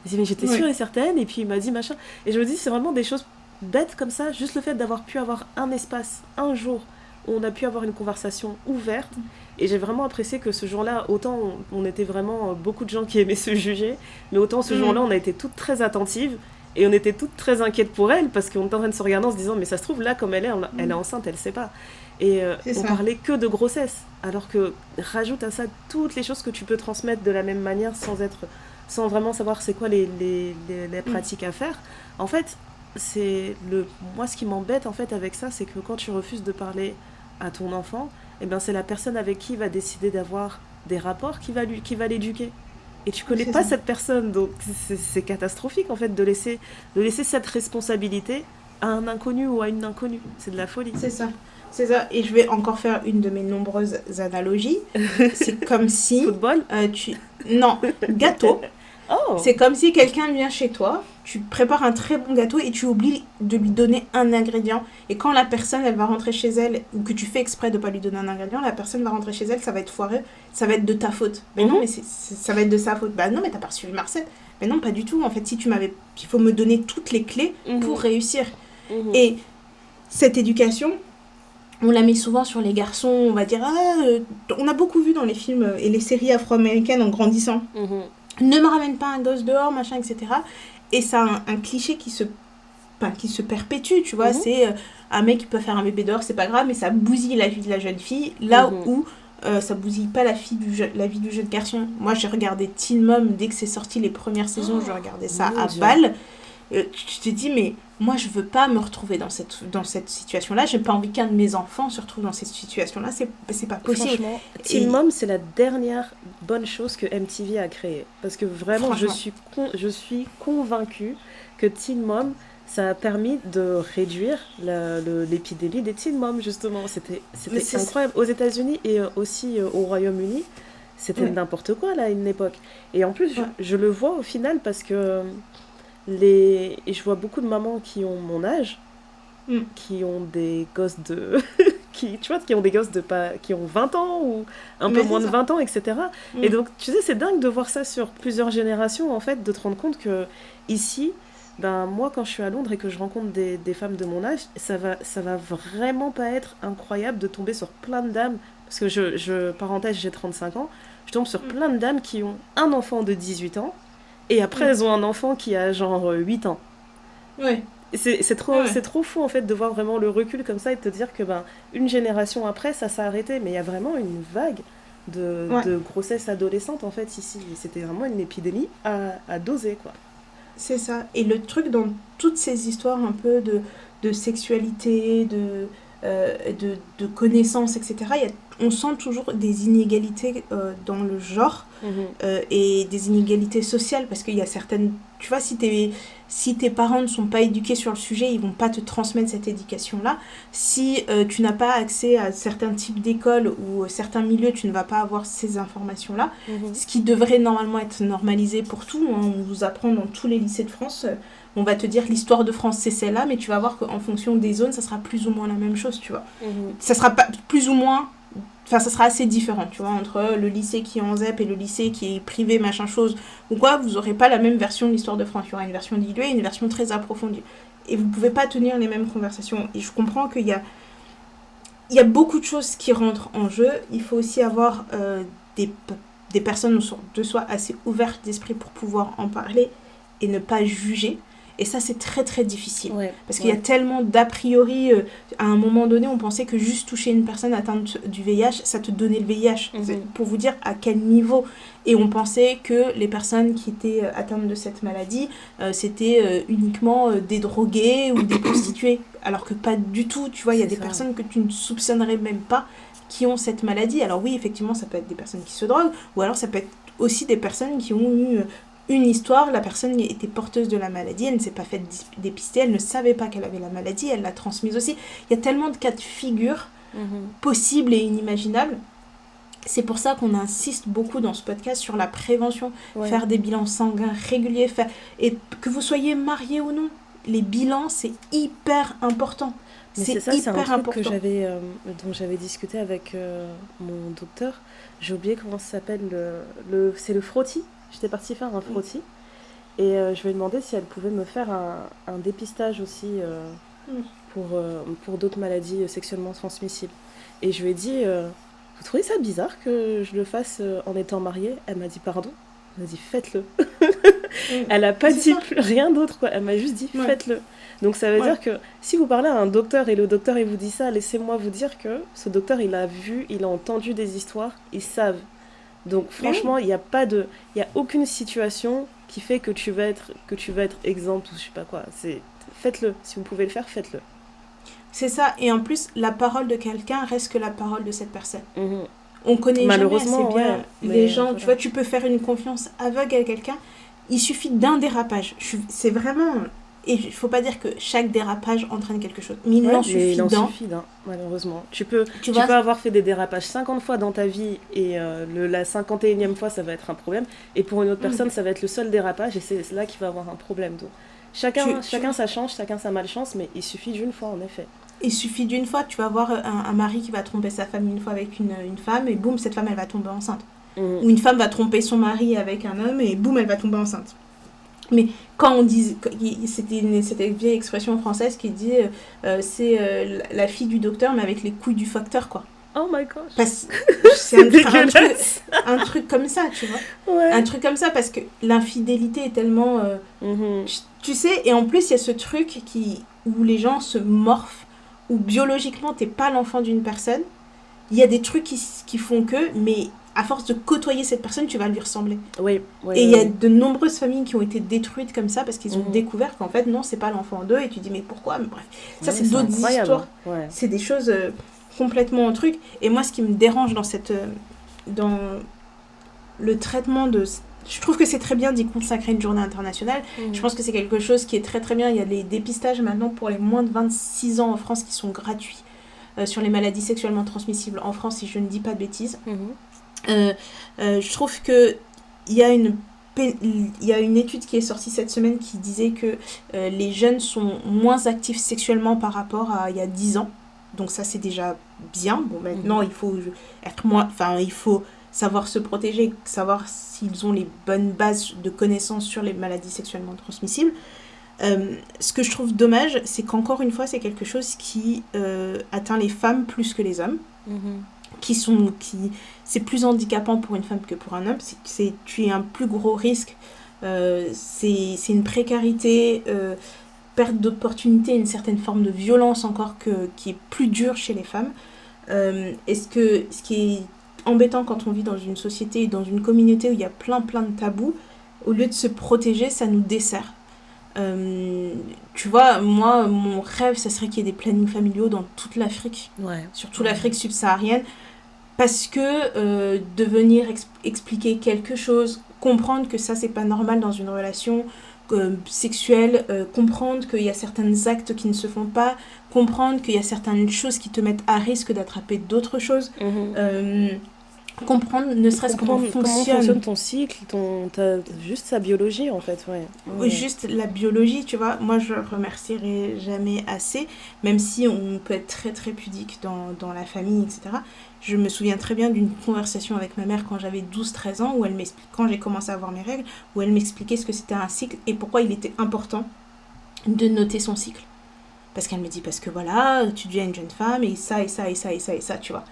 Elle dit, mais j'étais sûre et certaine, et puis il m'a dit machin. Et je me dis, c'est vraiment des choses bêtes comme ça, juste le fait d'avoir pu avoir un espace, un jour, où on a pu avoir une conversation ouverte. Et j'ai vraiment apprécié que ce jour-là, autant on était vraiment beaucoup de gens qui aimaient se juger, mais autant ce jour-là, on a été toutes très attentives, et on était toutes très inquiètes pour elle, parce qu'on était en train de se regarder en se disant, mais ça se trouve, là, comme elle est enceinte, elle sait pas. Et on parlait que de grossesse, alors que rajoute à ça toutes les choses que tu peux transmettre de la même manière sans vraiment savoir c'est quoi les pratiques à faire. En fait, moi ce qui m'embête en fait avec ça, c'est que quand tu refuses de parler à ton enfant, eh ben, c'est la personne avec qui il va décider d'avoir des rapports qui va l'éduquer. Et tu connais pas cette personne, donc c'est catastrophique en fait de laisser cette responsabilité à un inconnu ou à une inconnue. C'est de la folie. C'est ça. Et je vais encore faire une de mes nombreuses analogies. C'est comme si... Football Non, gâteau. Oh. C'est comme si quelqu'un vient chez toi, tu prépares un très bon gâteau et tu oublies de lui donner un ingrédient. Et quand la personne, elle va rentrer chez elle, ou que tu fais exprès de ne pas lui donner un ingrédient, la personne va rentrer chez elle, ça va être foireux, ça va être de ta faute. Mais non, mais ça va être de sa faute. Bah non, mais t'as pas suivi Marcel. Mais non, pas du tout. En fait, il faut me donner toutes les clés pour réussir. Et cette éducation, on la met souvent sur les garçons. On va dire, on a beaucoup vu dans les films et les séries afro-américaines en grandissant. Ne me ramène pas un gosse dehors, machin, etc. Et ça a un cliché qui se perpétue, tu vois. C'est un mec qui peut faire un bébé dehors, c'est pas grave, mais ça bousille la vie de la jeune fille, là où ça bousille pas la vie du jeune garçon. Moi, j'ai regardé Teen Mom dès que c'est sorti les premières saisons, je regardais ça à balle. Tu te dis, mais moi, je veux pas me retrouver dans cette situation-là. J'ai pas envie qu'un de mes enfants se retrouve dans cette situation-là. C'est pas possible. Franchement, Teen Mom, c'est la dernière bonne chose que MTV a créée. Parce que vraiment, je suis convaincue que Teen Mom, ça a permis de réduire l'épidémie des Teen Mom, justement. C'était incroyable. Aux États-Unis et aussi au Royaume-Uni, c'était n'importe quoi, là, à une époque. Et en plus, je le vois au final parce que... Et je vois beaucoup de mamans qui ont mon âge, qui ont des gosses qui ont des gosses qui ont 20 ans ou un peu moins de 20 ans, etc. Et donc, tu sais, c'est dingue de voir ça sur plusieurs générations, en fait, de te rendre compte que ici, ben, moi, quand je suis à Londres et que je rencontre des femmes de mon âge, ça va vraiment pas être incroyable de tomber sur plein de dames, parce que parenthèse, j'ai 35 ans, je tombe sur plein de dames qui ont un enfant de 18 ans, et après, elles ont un enfant qui a genre 8 ans. Ouais. C'est trop fou, en fait, de voir vraiment le recul comme ça et de te dire que, ben, une génération après, ça s'est arrêté. Mais il y a vraiment une vague de grossesse adolescente, en fait, ici. C'était vraiment une épidémie à doser, quoi. C'est ça. Et le truc dans toutes ces histoires un peu de sexualité, de connaissances, etc., on sent toujours des inégalités dans le genre et des inégalités sociales, parce qu'il y a certaines... Tu vois, si tes parents ne sont pas éduqués sur le sujet, ils vont pas te transmettre cette éducation-là. Si tu n'as pas accès à certains types d'écoles ou certains milieux, tu ne vas pas avoir ces informations-là. Ce qui devrait normalement être normalisé pour tout. Hein. On vous apprend dans tous les lycées de France... on va te dire que l'histoire de France, c'est celle-là, mais tu vas voir qu'en fonction des zones, ça sera plus ou moins la même chose, tu vois. Ça sera pas plus ou moins... Enfin, ça sera assez différent, tu vois, entre le lycée qui est en ZEP et le lycée qui est privé, machin chose, ou quoi, vous aurez pas la même version de l'histoire de France. Il y aura une version diluée et une version très approfondie. Et vous pouvez pas tenir les mêmes conversations. Et je comprends qu'il y a beaucoup de choses qui rentrent en jeu. Il faut aussi avoir des personnes de soi assez ouvertes d'esprit pour pouvoir en parler et ne pas juger. Et ça, c'est très, très difficile. Ouais, Parce qu'il y a tellement d'a priori. À un moment donné, on pensait que juste toucher une personne atteinte du VIH, ça te donnait le VIH. C'est pour vous dire à quel niveau. Et on pensait que les personnes qui étaient atteintes de cette maladie, c'était uniquement des drogués ou des prostituées. Alors que pas du tout. Tu vois, il y a des personnes que tu ne soupçonnerais même pas qui ont cette maladie. Alors oui, effectivement, ça peut être des personnes qui se droguent. Ou alors ça peut être aussi des personnes qui ont eu... une histoire, la personne était porteuse de la maladie, elle ne s'est pas fait dépister, elle ne savait pas qu'elle avait la maladie, elle l'a transmise aussi. Il y a tellement de cas de figure possibles et inimaginables. C'est pour ça qu'on insiste beaucoup dans ce podcast sur la prévention, faire des bilans sanguins réguliers, et que vous soyez marié ou non, les bilans, c'est hyper important. Mais c'est ça, c'est un truc dont j'avais discuté avec mon docteur. J'ai oublié comment ça s'appelle, c'est le frottis. J'étais partie faire un frottis et je lui ai demandé si elle pouvait me faire un dépistage aussi pour d'autres maladies sexuellement transmissibles. Et je lui ai dit, vous trouvez ça bizarre que je le fasse en étant mariée ? Elle m'a dit pardon. Elle m'a dit faites-le. Elle n'a pas dit rien d'autre, quoi. Elle m'a juste dit faites-le. Donc ça veut dire que si vous parlez à un docteur et le docteur il vous dit ça, laissez-moi vous dire que ce docteur il a entendu des histoires, ils savent. Donc franchement, il n'y a aucune situation qui fait que tu vas être exempte ou je sais pas quoi. Faites-le, si vous pouvez le faire, faites-le. C'est ça, et en plus, la parole de quelqu'un reste que la parole de cette personne. On connaît malheureusement jamais assez bien les gens. Voilà. Tu vois, tu peux faire une confiance aveugle à quelqu'un, il suffit d'un dérapage. C'est vraiment... Et il ne faut pas dire que chaque dérapage entraîne quelque chose. Mais il en suffit d'un, malheureusement. Tu peux avoir fait des dérapages 50 fois dans ta vie et la 51e fois, ça va être un problème. Et pour une autre personne, ça va être le seul dérapage et c'est là qu'il va avoir un problème. Donc, chacun sa chance, chacun sa malchance, mais il suffit d'une fois, en effet. Il suffit d'une fois. Tu vas avoir un mari qui va tromper sa femme une fois avec une femme et boum, cette femme, elle va tomber enceinte. Ou une femme va tromper son mari avec un homme et boum, elle va tomber enceinte. Mais quand on dit, c'était cette vieille expression française qui dit c'est la fille du docteur mais avec les couilles du facteur, quoi. Oh my gosh. C'est un truc comme ça, tu vois. Ouais. Un truc comme ça parce que l'infidélité est tellement... tu sais, et en plus il y a ce truc où les gens se morphent, où biologiquement t'es pas l'enfant d'une personne. Il y a des trucs qui font que... mais à force de côtoyer cette personne, tu vas lui ressembler. Oui. Et il y a de nombreuses familles qui ont été détruites comme ça parce qu'ils ont découvert qu'en fait, non, c'est pas l'enfant d'eux. Et tu dis, mais pourquoi ? Mais bref, ça, c'est d'autres histoires. Ouais. C'est des choses complètement en truc. Et moi, ce qui me dérange dans le traitement de... Je trouve que c'est très bien d'y consacrer une journée internationale. Je pense que c'est quelque chose qui est très, très bien. Il y a les dépistages maintenant pour les moins de 26 ans en France qui sont gratuits sur les maladies sexuellement transmissibles en France, si je ne dis pas de bêtises. Je trouve que il y a une étude qui est sortie cette semaine qui disait que les jeunes sont moins actifs sexuellement par rapport à il y a 10 ans. Donc ça, c'est déjà bien. Bon, maintenant, il faut il faut savoir se protéger, savoir s'ils ont les bonnes bases de connaissances sur les maladies sexuellement transmissibles. Ce que je trouve dommage, c'est qu'encore une fois, c'est quelque chose qui atteint les femmes plus que les hommes. C'est plus handicapant pour une femme que pour un homme. Tu as un plus gros risque. C'est une précarité, perte d'opportunité, une certaine forme de violence encore qui est plus dure chez les femmes. Ce qui est embêtant quand on vit dans une société et dans une communauté où il y a plein de tabous, au lieu de se protéger, ça nous dessert. Tu vois, moi, mon rêve, ça serait qu'il y ait des plannings familiaux dans toute l'Afrique, surtout l'Afrique subsaharienne, parce que de venir expliquer quelque chose, comprendre que ça, c'est pas normal dans une relation sexuelle, comprendre qu'il y a certains actes qui ne se font pas, comprendre qu'il y a certaines choses qui te mettent à risque d'attraper d'autres choses. Comprendre ne serait-ce comment fonctionne ton cycle, juste sa biologie en fait. Oui, juste la biologie, tu vois. Moi, je remercierai jamais assez, même si on peut être très très pudique dans la famille, etc. Je me souviens très bien d'une conversation avec ma mère quand j'avais 12-13 ans, quand j'ai commencé à avoir mes règles, où elle m'expliquait ce que c'était un cycle et pourquoi il était important de noter son cycle. Parce qu'elle me dit, parce que voilà, tu deviens une jeune femme et ça, et ça, et ça, et ça, et ça, tu vois.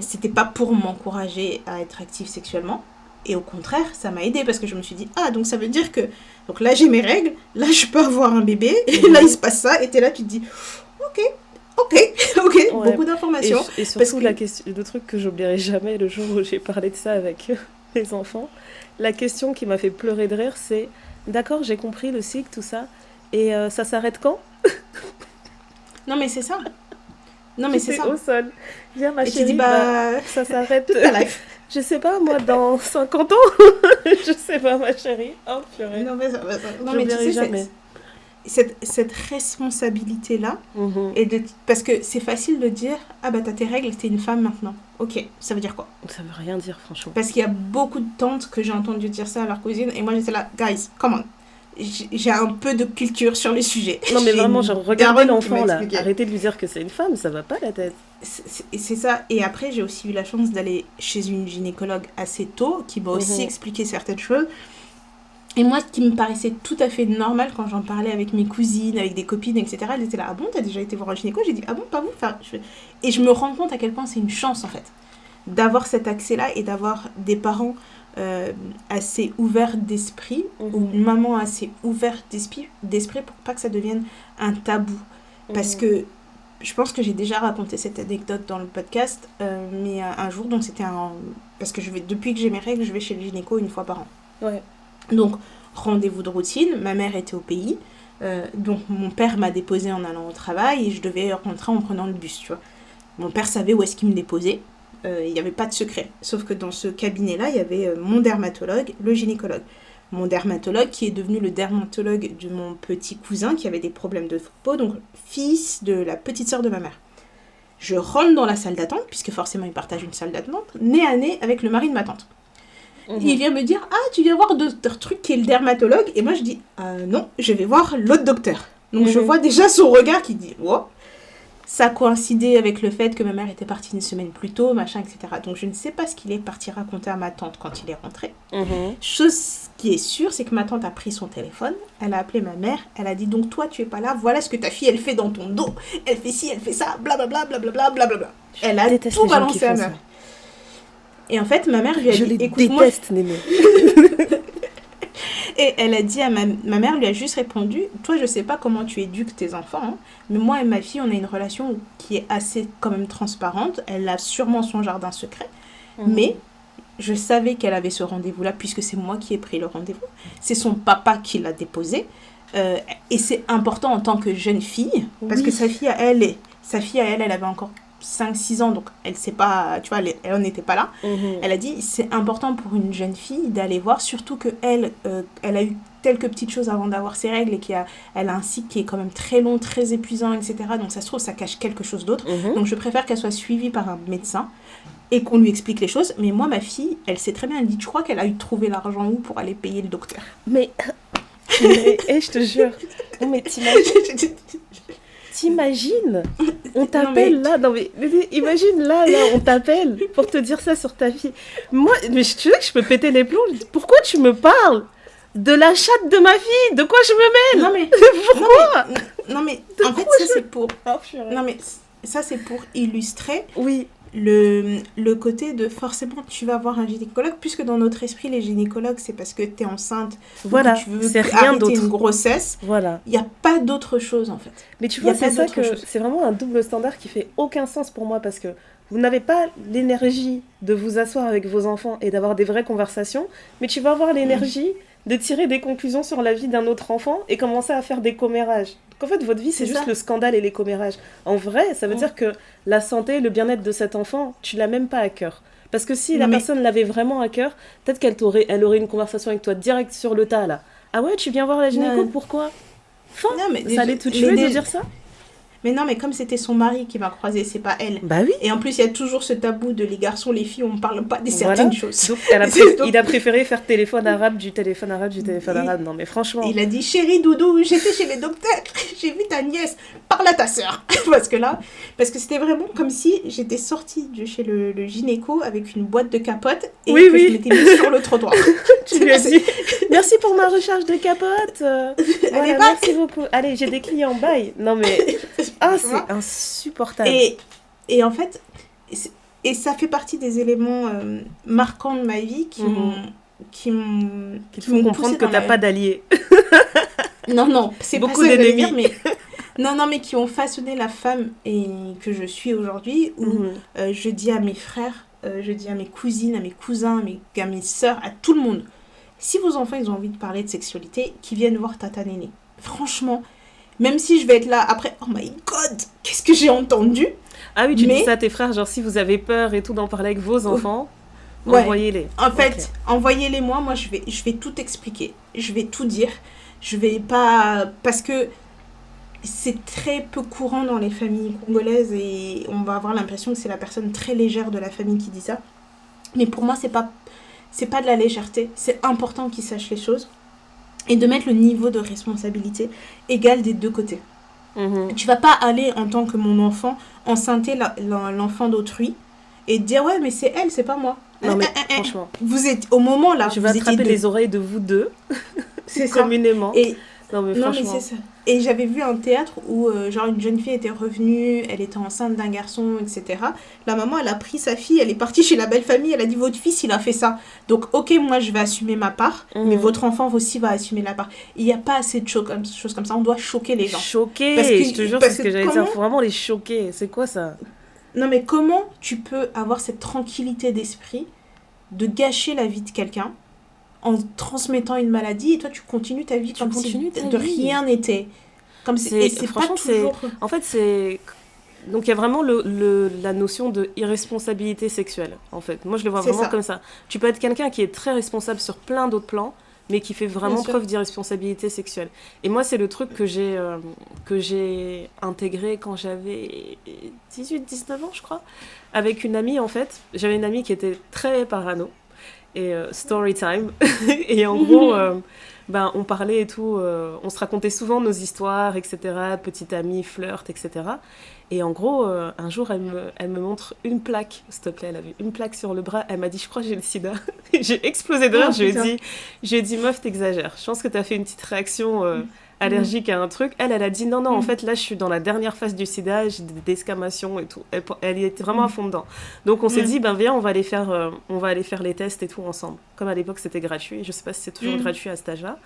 C'était pas pour m'encourager à être active sexuellement. Et au contraire, ça m'a aidée parce que je me suis dit, ah, donc ça veut dire que... Donc là, j'ai mes règles, là, je peux avoir un bébé, et là, il se passe ça, et t'es là, tu te dis, ok, Ouais. beaucoup d'informations. Et surtout, Parce que- le truc que j'oublierai jamais le jour où j'ai parlé de ça avec les enfants, la question qui m'a fait pleurer de rire, c'est d'accord, j'ai compris le cycle, tout ça, et ça s'arrête quand? Non, mais c'est ça. Non, mais c'est J'étais ça. au sol. Viens, ma Et tu chérie, dis, bah, ça s'arrête, toute ta life. je sais pas, moi, dans 50 ans. Je sais pas, ma chérie. Oh, purée. Non, mais, non, mais tu J'oublierai sais, jamais. cette responsabilité-là, Mhm. parce que c'est facile de dire, ah bah t'as tes règles, t'es une femme maintenant. Ok, ça veut dire quoi? Ça veut rien dire, franchement. Parce qu'il y a beaucoup de tantes que j'ai entendu dire ça à leur cousine, et moi j'étais là, guys, come on. J'ai un peu de culture sur le sujet. Non, mais J'ai vraiment, une genre, regardez daronne qui m'a l'enfant, là. expliqué. Arrêtez de lui dire que c'est une femme, ça va pas la tête. C'est ça. Et après, j'ai aussi eu la chance d'aller chez une gynécologue assez tôt, qui m'a aussi Mhm. expliqué certaines choses. Et moi, ce qui me paraissait tout à fait normal quand j'en parlais avec mes cousines, avec des copines, etc., elles étaient là, ah bon, t'as déjà été voir un gynéco? J'ai dit, ah bon, pas vous? Enfin, et je me rends compte à quel point c'est une chance, en fait, d'avoir cet accès-là et d'avoir des parents assez ouverts d'esprit, ou Mhm. une maman assez ouverte d'esprit pour pas que ça devienne un tabou. Parce Mhm. que je pense que j'ai déjà raconté cette anecdote dans le podcast, mais un jour, donc c'était un... Parce que depuis que j'ai mes règles, je vais chez le gynéco une fois par an. Ouais. Donc, rendez-vous de routine, ma mère était au pays, donc mon père m'a déposée en allant au travail et je devais rentrer en prenant le bus, tu vois. Mon père savait où est-ce qu'il me déposait, il n'y avait pas de secret. Sauf que dans ce cabinet-là, il y avait mon dermatologue, le gynécologue. Mon dermatologue qui est devenu le dermatologue de mon petit cousin qui avait des problèmes de peau, donc fils de la petite sœur de ma mère. Je rentre dans la salle d'attente, puisque forcément ils partagent une salle d'attente, nez à nez avec le mari de ma tante. Mhm. Il vient me dire, ah, tu viens voir docteur truc qui est le dermatologue. Et moi, je dis, non, je vais voir l'autre docteur. Donc, je Mhm. vois déjà son regard qui dit, oh. Ça coïncidait avec le fait que ma mère était partie une semaine plus tôt, machin, etc. Donc, je ne sais pas ce qu'il est parti raconter à ma tante quand il est rentré. Mhm. Chose qui est sûre, c'est que ma tante a pris son téléphone, elle a appelé ma mère, elle a dit, donc toi, tu es pas là, voilà ce que ta fille, elle fait dans ton dos. Elle fait ci, elle fait ça, blablabla, blablabla, blablabla. Elle a déteste tout les gens qui balancé à font ma ça. mère. Et en fait, ma mère lui a Je dit, les écoute-moi, déteste, Néné. et elle a dit à ma mère lui a juste répondu, toi je sais pas comment tu éduques tes enfants, hein, mais moi et ma fille on a une relation qui est assez quand même transparente, elle a sûrement son jardin secret, mais je savais qu'elle avait ce rendez-vous-là puisque c'est moi qui ai pris le rendez-vous, c'est son papa qui l'a déposé, et c'est important en tant que jeune fille, parce Oui. que sa fille à elle, elle avait encore 5-6 ans, donc elle sait pas, tu vois, elle n'en était pas là. Mhm. Elle a dit, c'est important pour une jeune fille d'aller voir, surtout que elle a eu quelques petites choses avant d'avoir ses règles et elle a un cycle qui est quand même très long, très épuisant, etc. Donc ça se trouve, ça cache quelque chose d'autre. Mhm. Donc je préfère qu'elle soit suivie par un médecin et qu'on lui explique les choses. Mais moi, ma fille, elle sait très bien, elle dit, je crois qu'elle a eu trouvé l'argent où pour aller payer le docteur. Mais, je te jure. Non, mais t'imagines, on t'appelle là, non mais imagine là, on t'appelle pour te dire ça sur ta fille. Moi, mais tu sais que je peux péter les plombs. Pourquoi tu me parles de la chatte de ma fille? De quoi je me mêle? Non mais, Pourquoi? non mais, De en fait, quoi ça c'est pour, Oh, purée. non mais, ça c'est pour illustrer Oui, le côté de forcément tu vas voir un gynécologue, puisque dans notre esprit les gynécologues c'est parce que tu es enceinte voilà, ou que tu veux c'est rien arrêter d'autre. une grossesse, Voilà. il n'y a pas d'autre chose en fait. Mais tu Y a vois, c'est pas ça d'autre que chose. c'est vraiment un double standard qui fait aucun sens pour moi parce que vous n'avez pas l'énergie de vous asseoir avec vos enfants et d'avoir des vraies conversations, mais tu vas avoir l'énergie de tirer des conclusions sur la vie d'un autre enfant et commencer à faire des commérages. Donc en fait, votre vie, c'est C'est juste ça. le scandale et les commérages. En vrai, ça veut dire que la santé, le bien-être de cet enfant, tu l'as même pas à cœur. Parce que si Non, la mais- personne l'avait vraiment à cœur, peut-être elle aurait une conversation avec toi direct sur le tas, là. Ah ouais, tu viens voir la gynéco, Non. pourquoi? Fin. Non, mais Ça allait te mais tuer de déjà- dire ça? Mais non, mais comme c'était son mari qui m'a croisée, c'est pas elle. Bah oui. Et en plus, il y a toujours ce tabou de les garçons, les filles, on ne parle pas de certaines Voilà. choses. Donc, Donc- il a préféré faire téléphone arabe du téléphone arabe du téléphone Il- arabe. Non, mais franchement. Il a dit, chérie Doudou, j'étais chez les docteurs, j'ai vu ta nièce, parle à ta sœur. Parce que c'était vraiment comme si j'étais sortie de chez le gynéco avec une boîte de capotes et Oui, que oui. je m'étais mise sur le trottoir. Tu lui as dit merci pour ma recharge de capote. Voilà, Allez, merci beaucoup. Allez, j'ai des clients, bye. Non, mais. Ah, Tu vois c'est insupportable. Et en fait, Et ça fait partie des éléments marquants de ma vie qui m'ont comprendre que t'as pas d'alliés. Non, c'est pas ça que je veux dire, mais... Non, mais qui ont façonné la femme et que je suis aujourd'hui, où je dis à mes frères, je dis à mes cousines, à mes cousins, à mes sœurs, à tout le monde, si vos enfants, ils ont envie de parler de sexualité, qu'ils viennent voir Tata Néné. Franchement, même si je vais être là après, oh my god, qu'est-ce que j'ai entendu? Ah oui, tu dis ça à tes frères, genre si vous avez peur et tout d'en parler avec vos enfants, envoyez-les. En fait, envoyez-les moi je vais tout expliquer, je vais tout dire, je vais pas... Parce que c'est très peu courant dans les familles congolaises et on va avoir l'impression que c'est la personne très légère de la famille qui dit ça. Mais pour moi, c'est pas de la légèreté, c'est important qu'ils sachent les choses et de mettre le niveau de responsabilité égal des deux côtés. Tu vas pas aller en tant que mon enfant enceinter l'enfant d'autrui et dire ouais mais c'est elle, c'est pas moi. Non mais franchement, vous êtes au moment là, je vais attraper les oreilles de vous deux, c'est communément. Et non mais franchement. Mais c'est ça. Et j'avais vu un théâtre où genre une jeune fille était revenue, elle était enceinte d'un garçon, etc. La maman, elle a pris sa fille, elle est partie chez la belle famille, elle a dit votre fils, il a fait ça. Donc ok, moi je vais assumer ma part, mais votre enfant aussi va assumer la part. Il n'y a pas assez de choses comme ça, on doit choquer les gens. Choquer, je te jure, c'est ce que j'allais dire, il faut vraiment les choquer. C'est quoi ça? Non mais comment tu peux avoir cette tranquillité d'esprit de gâcher la vie de quelqu'un en transmettant une maladie et toi tu continues ta vie comme si de rien n'était. Comme c'est franchement, pas toujours... En fait, c'est... Donc, il y a vraiment la notion de irresponsabilité sexuelle, en fait. Moi, je le vois vraiment comme ça. Tu peux être quelqu'un qui est très responsable sur plein d'autres plans, mais qui fait vraiment preuve d'irresponsabilité sexuelle. Et moi, c'est le truc que j'ai intégré quand j'avais 18-19 ans, je crois, avec une amie, en fait. J'avais une amie qui était très parano. Et story time. Et en gros, on parlait et tout, on se racontait souvent nos histoires, etc. Petite amie, flirt, etc. Et en gros, un jour, elle me montre une plaque, s'il te plaît, elle avait une plaque sur le bras, elle m'a dit, je crois que j'ai le sida. J'ai explosé de rire, je lui ai dit, meuf, t'exagères. Je pense que t'as fait une petite réaction allergique à un truc. Elle a dit, non, en fait, là, je suis dans la dernière phase du sida, j'ai des desquamations et tout. Elle y était vraiment à fond dedans. Donc, on s'est dit, viens, on va aller faire les tests et tout ensemble. Comme à l'époque, c'était gratuit. Je sais pas si c'est toujours gratuit à cet âge-là.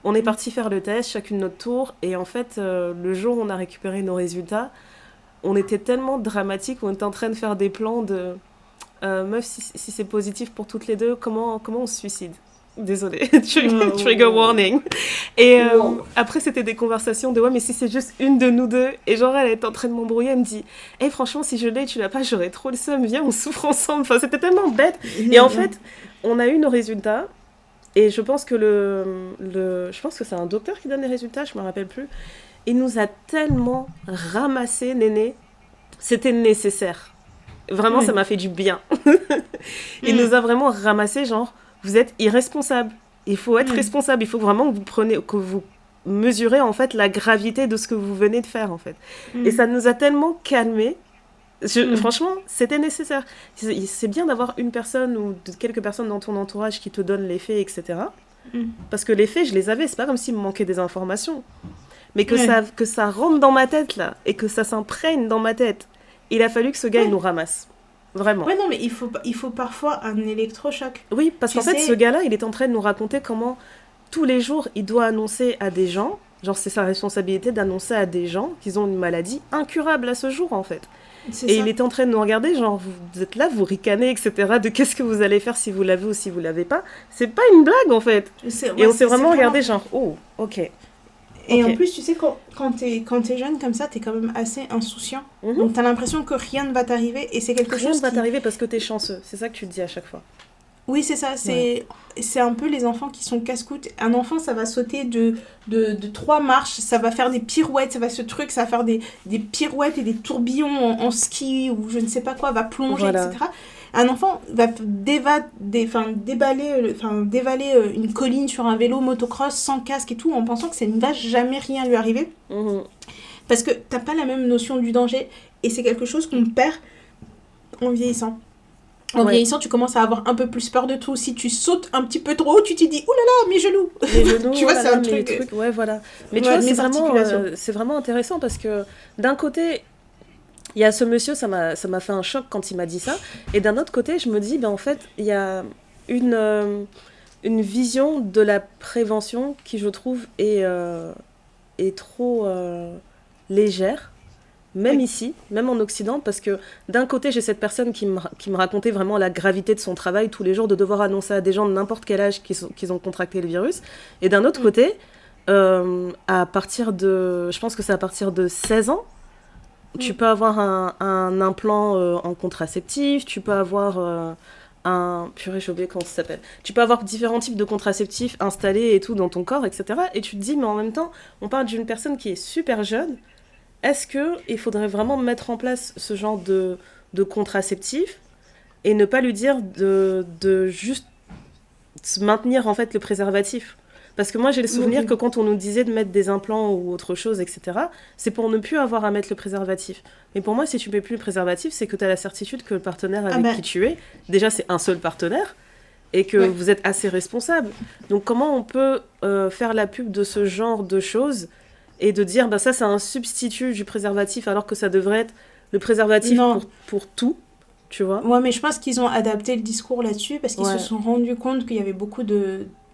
On est partis faire le test, chacune notre tour. Et en fait, le jour où on a récupéré nos résultats, on était tellement dramatique, on était en train de faire des plans de... meuf, si c'est positif pour toutes les deux, comment on se suicide? Désolée, trigger warning. Et après, c'était des conversations de « Ouais, mais si c'est juste une de nous deux ?» Et genre, elle était en train de m'embrouiller, elle me dit « Hey, franchement, si je l'ai et tu l'as pas, j'aurais trop le seum, viens, on souffre ensemble. » Enfin, c'était tellement bête. Et en fait, on a eu nos résultats. Et je pense que je pense que c'est un docteur qui donne les résultats, je me rappelle plus. Il nous a tellement ramassé, Néné. C'était nécessaire. Vraiment, ça m'a fait du bien. Il nous a vraiment ramassé, genre... Vous êtes irresponsable. Il faut être responsable. Il faut vraiment que vous mesurez en fait la gravité de ce que vous venez de faire en fait. Et ça nous a tellement calmés. Franchement, c'était nécessaire. C'est bien d'avoir une personne ou quelques personnes dans ton entourage qui te donnent les faits, etc. Parce que les faits, je les avais. C'est pas comme s'il me manquait des informations. Mais que ça rentre dans ma tête là et que ça s'imprègne dans ma tête. Il a fallu que ce gars il nous ramasse. Vraiment. Ouais, non, mais il faut parfois un électrochoc. Oui, parce qu'en fait, ce gars-là, il est en train de nous raconter comment, tous les jours, il doit annoncer à des gens, genre c'est sa responsabilité d'annoncer à des gens qu'ils ont une maladie incurable à ce jour, en fait. Il est en train de nous regarder, genre, vous êtes là, vous ricanez, etc., de qu'est-ce que vous allez faire si vous l'avez ou si vous l'avez pas. C'est pas une blague, en fait. Et on s'est vraiment regardé, genre, oh, ok. Et en plus, tu sais, quand t'es jeune comme ça, t'es quand même assez insouciant. Donc t'as l'impression que rien ne va t'arriver et c'est quelque chose Rien ne va t'arriver parce que t'es chanceux. C'est ça que tu te dis à chaque fois. Oui, c'est ça. C'est un peu les enfants qui sont casse-croûtes. Un enfant, ça va sauter de 3 marches, ça va faire des pirouettes, ça va faire des pirouettes et des tourbillons en ski ou je ne sais pas quoi, va plonger, etc. Un enfant va dévaler une colline sur un vélo motocross sans casque et tout en pensant que ça ne va jamais rien lui arriver. Parce que t'as pas la même notion du danger et c'est quelque chose qu'on perd en vieillissant. En vieillissant, tu commences à avoir un peu plus peur de tout. Si tu sautes un petit peu trop haut, tu te dis « Ouh là là, mes genoux !» Tu vois, c'est un truc... Ouais, voilà. Mais tu vois, c'est vraiment intéressant parce que d'un côté... Il y a ce monsieur, ça m'a fait un choc quand il m'a dit ça. Et d'un autre côté, je me dis, ben en fait, il y a une vision de la prévention qui, je trouve, est trop légère, même ici, même en Occident, parce que d'un côté, j'ai cette personne qui me racontait vraiment la gravité de son travail tous les jours, de devoir annoncer à des gens de n'importe quel âge qu'ils ont contracté le virus. Et d'un autre côté, à partir de, je pense que c'est à partir de 16 ans, tu peux avoir un implant en contraceptif, tu peux avoir purée, j'ai oublié comment ça s'appelle. Tu peux avoir différents types de contraceptifs installés et tout dans ton corps, etc. Et tu te dis, mais en même temps, on parle d'une personne qui est super jeune. Est-ce qu'il faudrait vraiment mettre en place ce genre de contraceptif et ne pas lui dire de juste se maintenir en fait le préservatif? Parce que moi, j'ai le souvenir que quand on nous disait de mettre des implants ou autre chose, etc., c'est pour ne plus avoir à mettre le préservatif. Mais pour moi, si tu ne mets plus le préservatif, c'est que tu as la certitude que le partenaire avec qui tu es, déjà, c'est un seul partenaire, et que vous êtes assez responsable. Donc, comment on peut faire la pub de ce genre de choses et de dire, bah, ça, c'est un substitut du préservatif, alors que ça devrait être le préservatif pour tout, tu vois? Ouais, mais je pense qu'ils ont adapté le discours là-dessus, parce qu'ils se sont rendus compte qu'il y avait beaucoup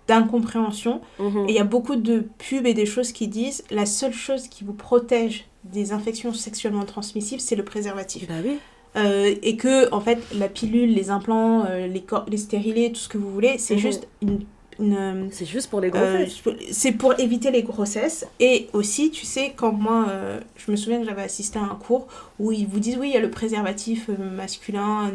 d'incompréhension. Et il y a beaucoup de pubs et des choses qui disent la seule chose qui vous protège des infections sexuellement transmissibles, c'est le préservatif. Bah oui. Et que, en fait, la pilule, les implants, les stérilés, tout ce que vous voulez, c'est juste c'est juste pour les grossesses. C'est pour éviter les grossesses. Et aussi, tu sais, quand moi, je me souviens que j'avais assisté à un cours où ils vous disent, oui, il y a le préservatif masculin,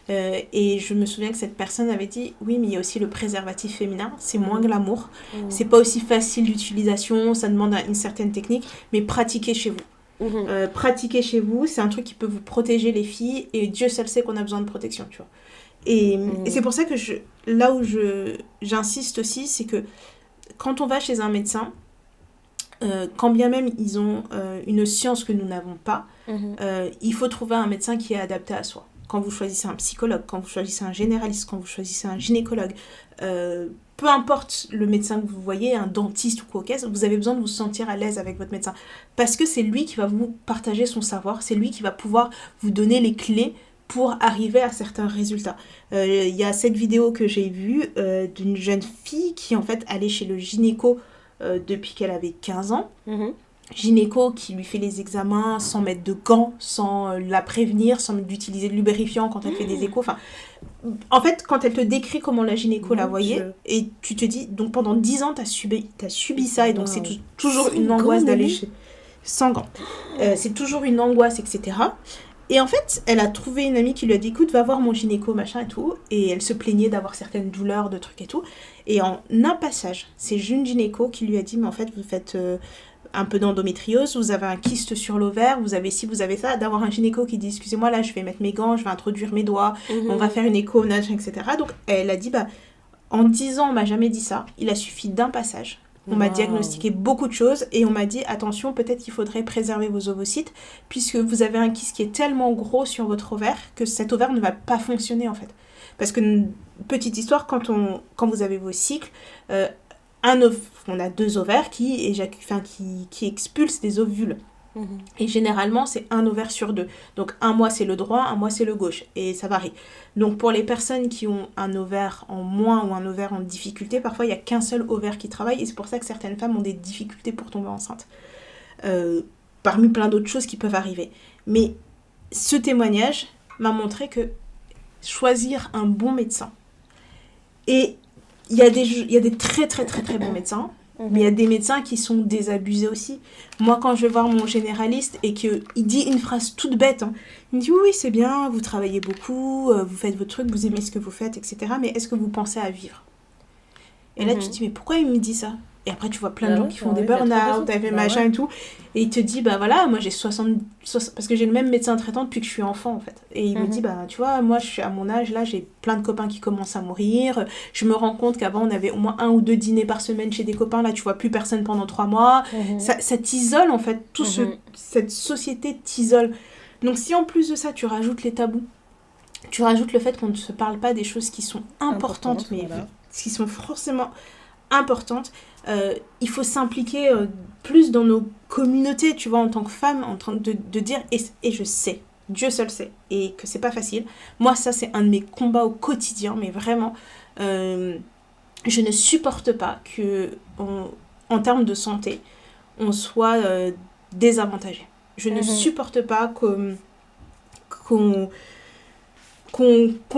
et je me souviens que cette personne avait dit, oui, mais il y a aussi le préservatif féminin, c'est moins glamour, c'est pas aussi facile d'utilisation, ça demande une certaine technique, mais pratiquez chez vous. Pratiquez chez vous, c'est un truc qui peut vous protéger les filles, et Dieu seul sait qu'on a besoin de protection, tu vois. Et c'est pour ça que là où j'insiste aussi, c'est que quand on va chez un médecin, quand bien même ils ont une science que nous n'avons pas, il faut trouver un médecin qui est adapté à soi. Quand vous choisissez un psychologue, quand vous choisissez un généraliste, quand vous choisissez un gynécologue, peu importe le médecin que vous voyez, un dentiste ou quoi que ce soit, vous avez besoin de vous sentir à l'aise avec votre médecin. Parce que c'est lui qui va vous partager son savoir, c'est lui qui va pouvoir vous donner les clés pour arriver à certains résultats. Il y a cette vidéo que j'ai vue d'une jeune fille qui en fait allait chez le gynéco depuis qu'elle avait 15 ans. Gynéco qui lui fait les examens sans mettre de gants, sans la prévenir, sans d'utiliser de lubrifiant quand elle fait des échos. Enfin, en fait, quand elle te décrit comment la gynéco la voyait, et tu te dis, donc pendant 10 ans, t'as subi ça, et donc c'est toujours une angoisse d'aller chez... Sans gants. C'est toujours une angoisse, etc. Et en fait, elle a trouvé une amie qui lui a dit, écoute, va voir mon gynéco, machin et tout. Et elle se plaignait d'avoir certaines douleurs, de trucs et tout. Et en un passage, c'est une gynéco qui lui a dit, mais en fait, vous faites un peu d'endométriose, vous avez un kyste sur l'ovaire, vous avez ci, vous avez ça. D'avoir un gynéco qui dit, excusez-moi, là, je vais mettre mes gants, je vais introduire mes doigts, on va faire une écho, etc. Donc, elle a dit, bah, en 10 ans, on m'a jamais dit ça. Il a suffi d'un passage. On m'a diagnostiqué beaucoup de choses et on m'a dit, attention, peut-être qu'il faudrait préserver vos ovocytes puisque vous avez un kyste qui est tellement gros sur votre ovaire que cet ovaire ne va pas fonctionner en fait. Parce que, petite histoire, quand vous avez vos cycles, on a 2 ovaires qui expulsent des ovules. Et généralement, c'est un ovaire sur 2. Donc, un mois, c'est le droit, un mois, c'est le gauche. Et ça varie. Donc, pour les personnes qui ont un ovaire en moins ou un ovaire en difficulté, parfois, il n'y a qu'un seul ovaire qui travaille. Et c'est pour ça que certaines femmes ont des difficultés pour tomber enceinte. Parmi plein d'autres choses qui peuvent arriver. Mais ce témoignage m'a montré que choisir un bon médecin. Et il y a des très, très, très, très bons médecins. Mais il y a des médecins qui sont désabusés aussi. Moi, quand je vais voir mon généraliste et qu'il dit une phrase toute bête, il me dit oui, c'est bien, vous travaillez beaucoup, vous faites votre truc, vous aimez ce que vous faites, etc. Mais est-ce que vous pensez à vivre ? Et là, tu te dis, mais pourquoi il me dit ça ? Et après, tu vois plein de gens qui font des burn-out, machin et tout. Et il te dit, bah voilà, moi j'ai 60... Parce que j'ai le même médecin traitant depuis que je suis enfant, en fait. Et il me dit, bah tu vois, moi je suis à mon âge, là, j'ai plein de copains qui commencent à mourir. Je me rends compte qu'avant, on avait au moins 1 ou 2 dîners par semaine chez des copains. Là, tu vois plus personne pendant 3 mois. Ça t'isole, en fait. Cette société t'isole. Donc si en plus de ça, tu rajoutes les tabous, tu rajoutes le fait qu'on ne se parle pas des choses qui sont importantes, mais qui sont forcément importantes, il faut s'impliquer plus dans nos communauté, tu vois, en tant que femme, en train de dire, et je sais, Dieu seul sait, et que c'est pas facile. Moi, ça, c'est un de mes combats au quotidien, mais vraiment, je ne supporte pas que, en termes de santé, on soit désavantagé. Je ne supporte pas qu'on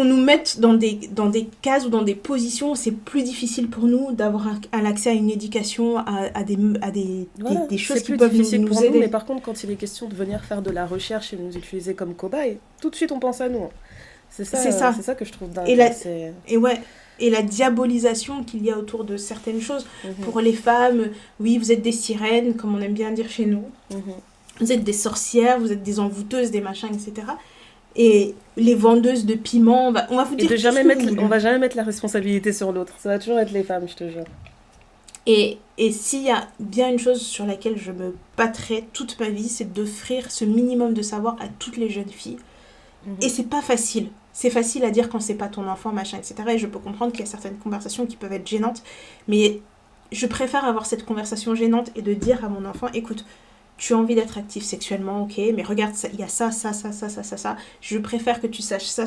nous mette dans des cases ou dans des positions où c'est plus difficile pour nous d'avoir un accès à une éducation, à des choses qui peuvent nous aider. Mais par contre, quand il est question de venir faire de la recherche et de nous utiliser comme cobayes, tout de suite on pense à nous. C'est ça que je trouve dingue. Et la diabolisation qu'il y a autour de certaines choses. Pour les femmes, oui, vous êtes des sirènes, comme on aime bien dire chez nous. Vous êtes des sorcières, vous êtes des envoûteuses, des machins, etc. Et les vendeuses de piments, on va vous dire... On va jamais mettre la responsabilité sur l'autre. Ça va toujours être les femmes, je te jure. Et s'il y a bien une chose sur laquelle je me battrai toute ma vie, c'est d'offrir ce minimum de savoir à toutes les jeunes filles. Et c'est pas facile. C'est facile à dire quand c'est pas ton enfant, machin, etc. Et je peux comprendre qu'il y a certaines conversations qui peuvent être gênantes. Mais je préfère avoir cette conversation gênante et de dire à mon enfant, écoute, tu as envie d'être actif sexuellement, ok, mais regarde, il y a ça. Je préfère que tu saches ça.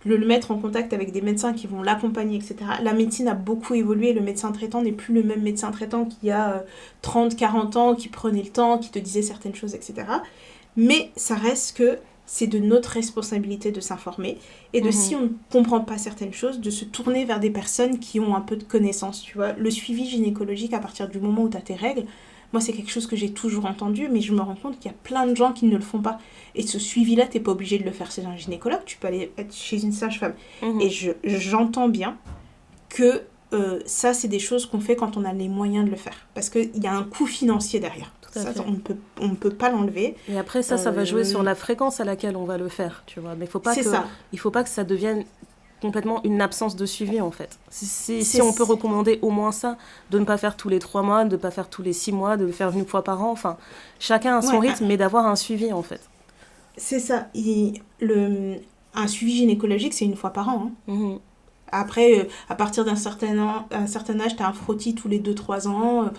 Le mettre en contact avec des médecins qui vont l'accompagner, etc. La médecine a beaucoup évolué. Le médecin traitant n'est plus le même médecin traitant qu'il y a 30, 40 ans, qui prenait le temps, qui te disait certaines choses, etc. Mais ça reste que c'est de notre responsabilité de s'informer et de, si on ne comprend pas certaines choses, de se tourner vers des personnes qui ont un peu de connaissances, tu vois. Le suivi gynécologique à partir du moment où tu as tes règles, moi, c'est quelque chose que j'ai toujours entendu, mais je me rends compte qu'il y a plein de gens qui ne le font pas. Et ce suivi-là, tu n'es pas obligé de le faire chez un gynécologue, tu peux aller être chez une sage-femme. Et j'entends bien que ça, c'est des choses qu'on fait quand on a les moyens de le faire. Parce qu'il y a un coût financier derrière. Ça, on ne peut pas l'enlever. Et après, ça va jouer sur la fréquence à laquelle on va le faire, tu vois. Mais il ne faut pas que ça devienne complètement une absence de suivi, en fait. Si on peut recommander au moins ça, de ne pas faire tous les 3 mois, de ne pas faire tous les 6 mois, de le faire une fois par an, enfin, chacun a son rythme, mais d'avoir un suivi, en fait. C'est ça. Un suivi gynécologique, c'est 1 fois par an. Après, à partir d'un certain âge, tu as un frottis tous les 2-3 ans.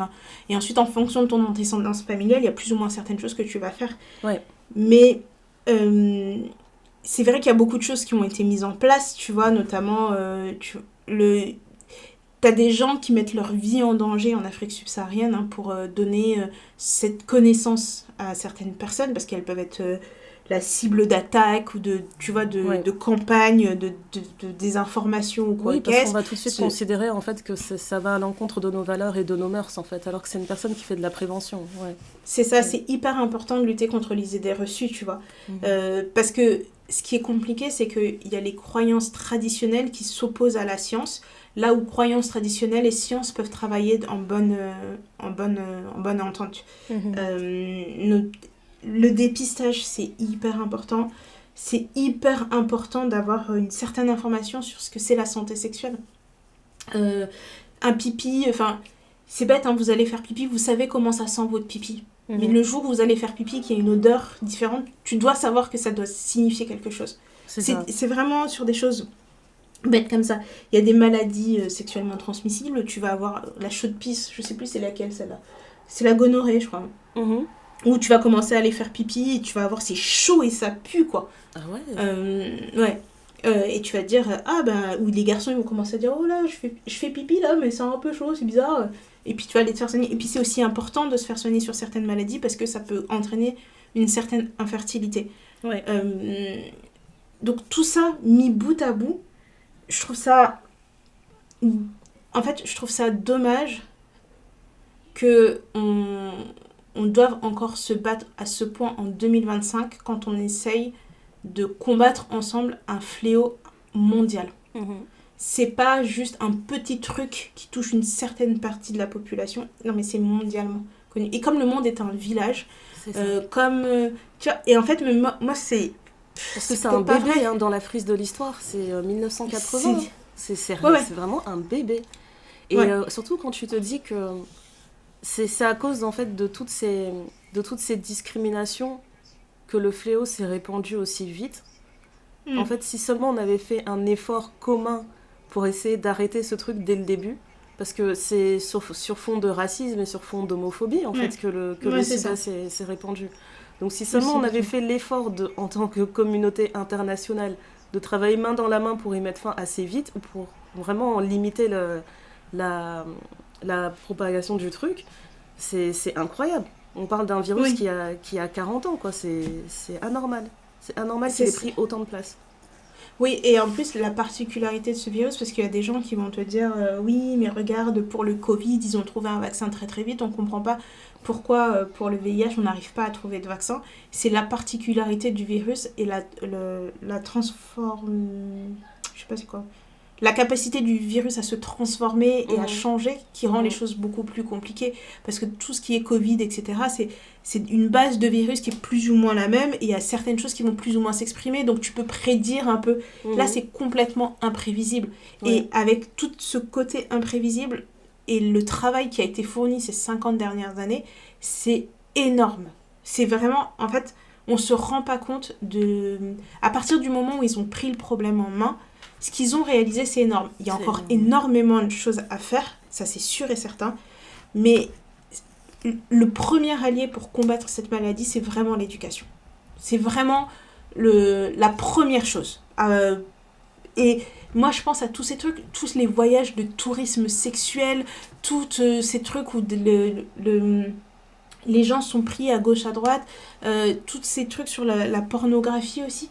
Et ensuite, en fonction de ton antécédence familiale, il y a plus ou moins certaines choses que tu vas faire. Ouais. Mais c'est vrai qu'il y a beaucoup de choses qui ont été mises en place, tu vois, notamment, t'as des gens qui mettent leur vie en danger en Afrique subsaharienne pour donner cette connaissance à certaines personnes, parce qu'elles peuvent être la cible d'attaque ou de campagne, de désinformation ou quoi. Oui, parce qu'on va tout de suite considérer en fait que ça va à l'encontre de nos valeurs et de nos mœurs, en fait, alors que c'est une personne qui fait de la prévention. Ouais. C'est ça, c'est hyper important de lutter contre les idées reçues, tu vois. Parce que ce qui est compliqué, c'est qu'il y a les croyances traditionnelles qui s'opposent à la science, là où croyances traditionnelles et science peuvent travailler en bonne entente. Le dépistage, c'est hyper important. C'est hyper important d'avoir une certaine information sur ce que c'est la santé sexuelle. Un pipi, c'est bête, vous allez faire pipi, vous savez comment ça sent votre pipi. Mais le jour où vous allez faire pipi, qu'il y a une odeur différente, tu dois savoir que ça doit signifier quelque chose. C'est vraiment sur des choses bêtes comme ça. Il y a des maladies sexuellement transmissibles. Tu vas avoir la chaude-pisse, je sais plus c'est laquelle celle-là. C'est la gonorrhée, je crois. Où tu vas commencer à aller faire pipi et tu vas avoir c'est chaud et ça pue, quoi. Ah ouais. Ouais. Et tu vas te dire, ou les garçons ils vont commencer à dire, oh là, je fais pipi là, mais c'est un peu chaud, c'est bizarre. Et puis tu vas aller te faire soigner. Et puis c'est aussi important de se faire soigner sur certaines maladies parce que ça peut entraîner une certaine infertilité. Ouais. Donc tout ça, mis bout à bout, je trouve ça dommage que on doive encore se battre à ce point en 2025 quand on essaye de combattre ensemble un fléau mondial. C'est pas juste un petit truc qui touche une certaine partie de la population. Non, mais c'est mondialement connu. Et comme le monde est un village, tu vois, et en fait, moi c'est... Parce que c'est un bébé dans la frise de l'histoire, c'est 1980. C'est vraiment un bébé. Et surtout quand tu te dis que c'est à cause en fait de toutes ces discriminations que le fléau s'est répandu aussi vite. En fait, si seulement on avait fait un effort commun pour essayer d'arrêter ce truc dès le début, parce que c'est sur fond de racisme et sur fond d'homophobie, en fait, que le sida s'est répandu. Donc si seulement on avait fait l'effort, en tant que communauté internationale, de travailler main dans la main pour y mettre fin assez vite, ou pour vraiment limiter la propagation du truc, c'est incroyable. On parle d'un virus qui a 40 ans, quoi. C'est anormal. C'est anormal qu'il ait pris autant de place. Oui, et en plus, la particularité de ce virus, parce qu'il y a des gens qui vont te dire oui, mais regarde, pour le Covid, ils ont trouvé un vaccin très très vite, on ne comprend pas pourquoi pour le VIH, on n'arrive pas à trouver de vaccin. C'est la particularité du virus et la transforme... Je sais pas c'est quoi. La capacité du virus à se transformer et à changer qui rend les choses beaucoup plus compliquées. Parce que tout ce qui est Covid, etc., c'est une base de virus qui est plus ou moins la même et il y a certaines choses qui vont plus ou moins s'exprimer. Donc tu peux prédire un peu. Là, c'est complètement imprévisible. Et avec tout ce côté imprévisible et le travail qui a été fourni ces 50 dernières années, c'est énorme. C'est vraiment... En fait, on se rend pas compte de... À partir du moment où ils ont pris le problème en main, ce qu'ils ont réalisé, c'est énorme. Il y a encore énormément de choses à faire, ça c'est sûr et certain. Mais le premier allié pour combattre cette maladie, c'est vraiment l'éducation. C'est vraiment la première chose. Et moi, je pense à tous ces trucs, tous les voyages de tourisme sexuel, tous ces trucs où les gens sont pris à gauche, à droite, tous ces trucs sur la pornographie aussi.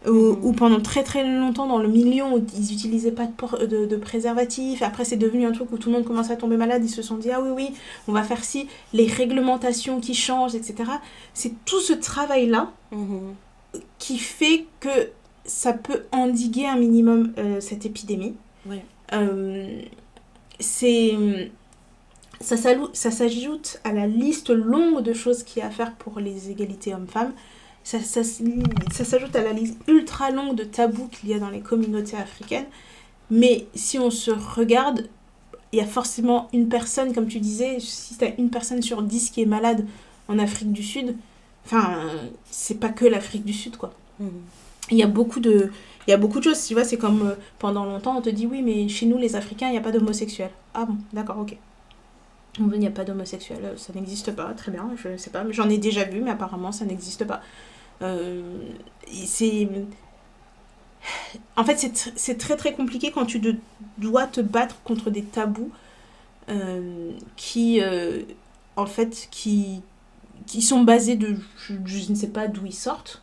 Où pendant très très longtemps dans le milieu ils n'utilisaient pas de préservatif, après c'est devenu un truc où tout le monde commençait à tomber malade, ils se sont dit ah oui on va faire ci, les réglementations qui changent, etc. C'est tout ce travail là qui fait que ça peut endiguer un minimum cette épidémie. Ça s'ajoute à la liste longue de choses qu'il y a à faire pour les égalités hommes-femmes. Ça s'ajoute à la liste ultra longue de tabous qu'il y a dans les communautés africaines. Mais si on se regarde, il y a forcément une personne, comme tu disais, si tu as une personne sur 10 qui est malade en Afrique du Sud, enfin, c'est pas que l'Afrique du Sud, quoi. Il y a beaucoup de choses, tu vois, c'est comme pendant longtemps, on te dit oui, mais chez nous, les Africains, il n'y a pas d'homosexuels. Ah bon, d'accord, ok. Il n'y a pas d'homosexuels, ça n'existe pas, très bien, je sais pas, mais j'en ai déjà vu, mais apparemment, ça n'existe pas. En fait c'est très très compliqué quand tu dois te battre contre des tabous qui en fait qui sont basés de je ne sais pas d'où ils sortent.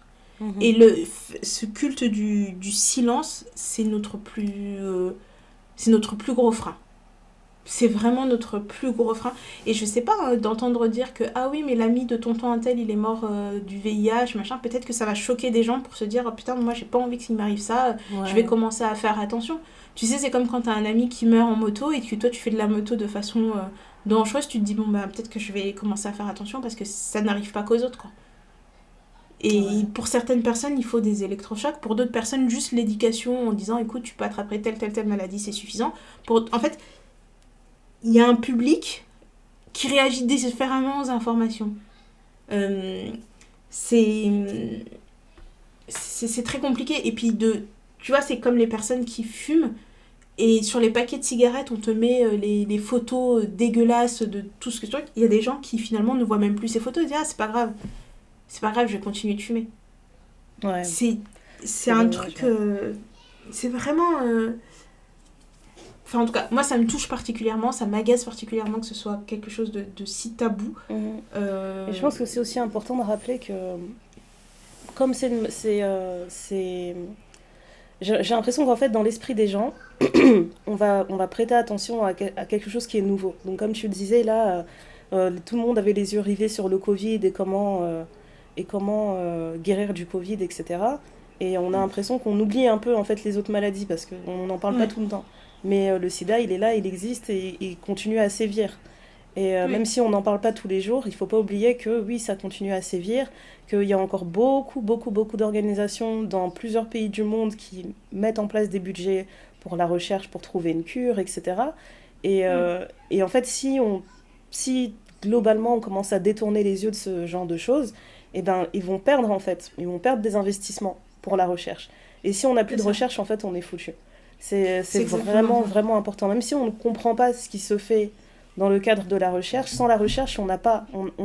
Et ce culte du silence, c'est notre plus gros frein. C'est vraiment notre plus gros frein. Et je sais pas, d'entendre dire que ah oui, mais l'ami de tonton Untel, il est mort du VIH, machin, peut-être que ça va choquer des gens pour se dire oh, putain, moi j'ai pas envie qu'il m'arrive ça, je vais commencer à faire attention. Tu sais, c'est comme quand t'as un ami qui meurt en moto et que toi tu fais de la moto de façon dangereuse, tu te dis bon bah peut-être que je vais commencer à faire attention parce que ça n'arrive pas qu'aux autres, quoi. Et pour certaines personnes, il faut des électrochocs. Pour d'autres personnes, juste l'éducation en disant écoute, tu peux attraper telle maladie, c'est suffisant. En fait, il y a un public qui réagit différemment aux informations. C'est très compliqué. Et puis, tu vois, c'est comme les personnes qui fument. Et sur les paquets de cigarettes, on te met les photos dégueulasses de tout ce que tu veux. Il y a des gens qui, finalement, ne voient même plus ces photos et disent « Ah, c'est pas grave, je vais continuer de fumer. » C'est un truc... c'est vraiment... Enfin, en tout cas, moi, ça me touche particulièrement, ça m'agace particulièrement que ce soit quelque chose de si tabou. Et je pense que c'est aussi important de rappeler que, comme j'ai l'impression qu'en fait, dans l'esprit des gens, on va prêter attention à quelque chose qui est nouveau. Donc, comme tu le disais, là, tout le monde avait les yeux rivés sur le Covid et comment guérir du Covid, etc. Et on a l'impression qu'on oublie un peu, en fait, les autres maladies parce qu'on n'en parle pas tout le temps. Mais le sida, il est là, il existe et il continue à sévir. Et même si on n'en parle pas tous les jours, il ne faut pas oublier que oui, ça continue à sévir, qu'il y a encore beaucoup d'organisations dans plusieurs pays du monde qui mettent en place des budgets pour la recherche, pour trouver une cure, etc. Et en fait, si globalement on commence à détourner les yeux de ce genre de choses, eh ben, ils vont perdre des investissements pour la recherche. Et si on n'a plus de recherche, en fait, on est foutu. C'est vraiment, vraiment important. Même si on ne comprend pas ce qui se fait dans le cadre de la recherche, sans la recherche, on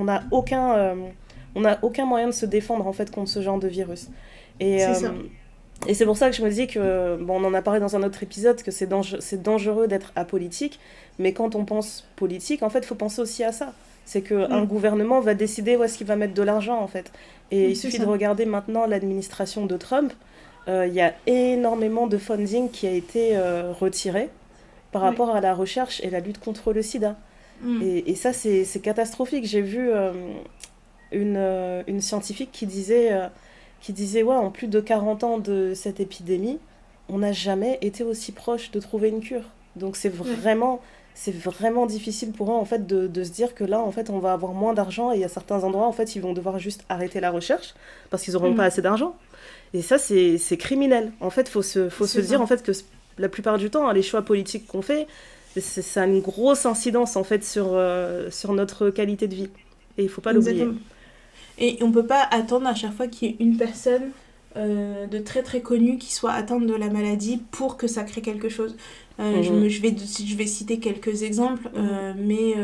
n'a aucun moyen de se défendre en fait contre ce genre de virus. Et c'est pour ça que je me dis que, bon, on en a parlé dans un autre épisode, que c'est dangereux d'être apolitique, mais quand on pense politique, en fait, il faut penser aussi à ça. C'est qu'un gouvernement va décider où est-ce qu'il va mettre de l'argent, en fait. Et il suffit de regarder maintenant l'administration de Trump. Il y a énormément de funding qui a été retiré par rapport à la recherche et la lutte contre le sida. Et ça, c'est catastrophique. J'ai vu une scientifique qui disait ouais, en plus de 40 ans de cette épidémie, on n'a jamais été aussi proche de trouver une cure. Donc c'est vraiment difficile pour eux en fait, de se dire que là, en fait, on va avoir moins d'argent et il y a certains endroits, en fait, ils vont devoir juste arrêter la recherche parce qu'ils n'auront pas assez d'argent. Et ça, c'est criminel. En fait, faut se dire en fait, que la plupart du temps, hein, les choix politiques qu'on fait, ça a une grosse incidence en fait, sur notre qualité de vie. Et il ne faut pas l'oublier. Et on ne peut pas attendre à chaque fois qu'il y ait une personne de très très connue qui soit atteinte de la maladie pour que ça crée quelque chose. Je vais citer quelques exemples, mais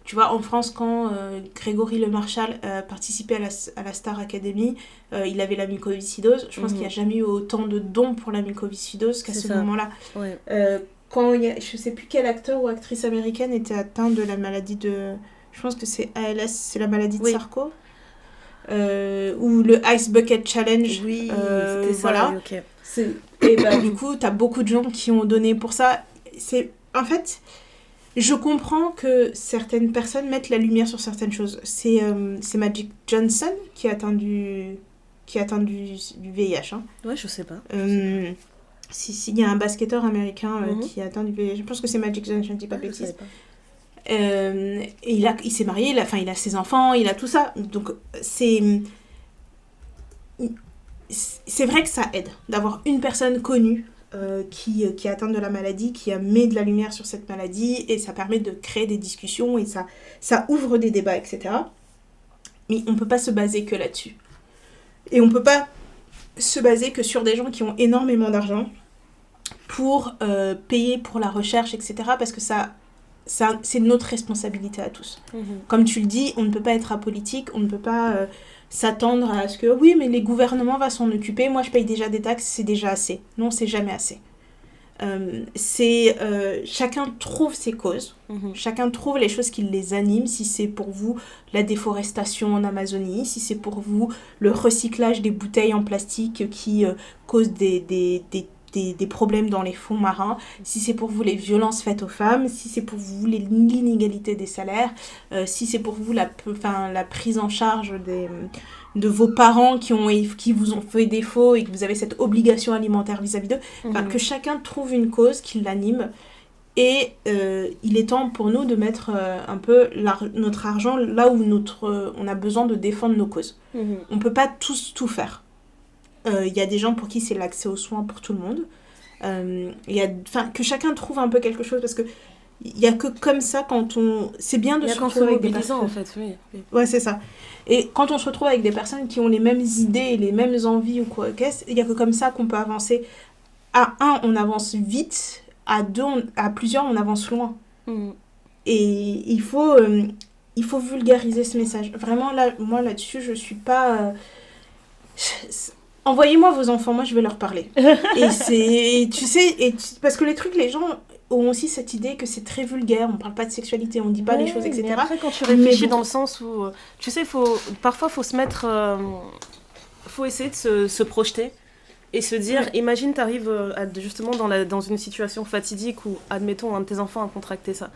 tu vois, en France, quand Grégory Le Marchal participait à la Star Academy, il avait la mucoviscidose. Je pense qu'il n'y a jamais eu autant de dons pour la mucoviscidose qu'à ce moment-là. Ouais. Quand je ne sais plus quel acteur ou actrice américaine était atteint de la maladie de... Je pense que c'est ALS, c'est la maladie de Charcot. Ou le Ice Bucket Challenge. Oui, c'était ça, voilà. Okay. Et bah, du coup, tu as beaucoup de gens qui ont donné pour ça. En fait, je comprends que certaines personnes mettent la lumière sur certaines choses. C'est Magic Johnson qui a atteint du VIH. Hein. Ouais, je sais pas. Il y a un basketteur américain qui a atteint du VIH. Je pense que c'est Magic Johnson, je ne dis pas de bêtises. Et il s'est marié, il a ses enfants, il a tout ça. Donc, c'est vrai que ça aide d'avoir une personne connue qui est atteinte de la maladie, qui met de la lumière sur cette maladie, et ça permet de créer des discussions, et ça ouvre des débats, etc. Mais on ne peut pas se baser que là-dessus. Et on ne peut pas se baser que sur des gens qui ont énormément d'argent pour payer pour la recherche, etc. Parce que c'est notre responsabilité à tous. Comme tu le dis, on ne peut pas être apolitique, on ne peut pas s'attendre à ce que oui, mais les gouvernements vont s'en occuper, moi je paye déjà des taxes, c'est déjà assez. Non, c'est jamais assez. Chacun trouve ses causes, chacun trouve les choses qui les animent, si c'est pour vous la déforestation en Amazonie, si c'est pour vous le recyclage des bouteilles en plastique qui causent des problèmes dans les fonds marins, si c'est pour vous les violences faites aux femmes, si c'est pour vous l'inégalité des salaires, si c'est pour vous la prise en charge de vos parents qui vous ont fait défaut et que vous avez cette obligation alimentaire vis-à-vis d'eux, que chacun trouve une cause qui l'anime. Et il est temps pour nous de mettre un peu notre argent là où on a besoin de défendre nos causes. On ne peut pas tous tout faire. Il y a des gens pour qui c'est l'accès aux soins pour tout le monde. Que chacun trouve un peu quelque chose, parce que il n'y a que comme ça c'est bien de se retrouver avec des personnes. En fait, oui. Ouais, c'est ça. Et quand on se retrouve avec des personnes qui ont les mêmes idées et les mêmes envies ou quoi, il n'y a que comme ça qu'on peut avancer. À 1, on avance vite. À 2, à plusieurs, on avance loin. Et il faut vulgariser ce message. Vraiment, moi, là-dessus, je suis pas... Envoyez-moi vos enfants, moi je vais leur parler. Et parce que les gens ont aussi cette idée que c'est très vulgaire, on parle pas de sexualité, on dit pas les choses, etc. Mais après, quand tu réfléchis dans le sens où, tu sais, parfois faut se mettre, faut essayer de se projeter et se dire, imagine t'arrives justement dans une situation fatidique où, admettons, un de tes enfants a contracté ça.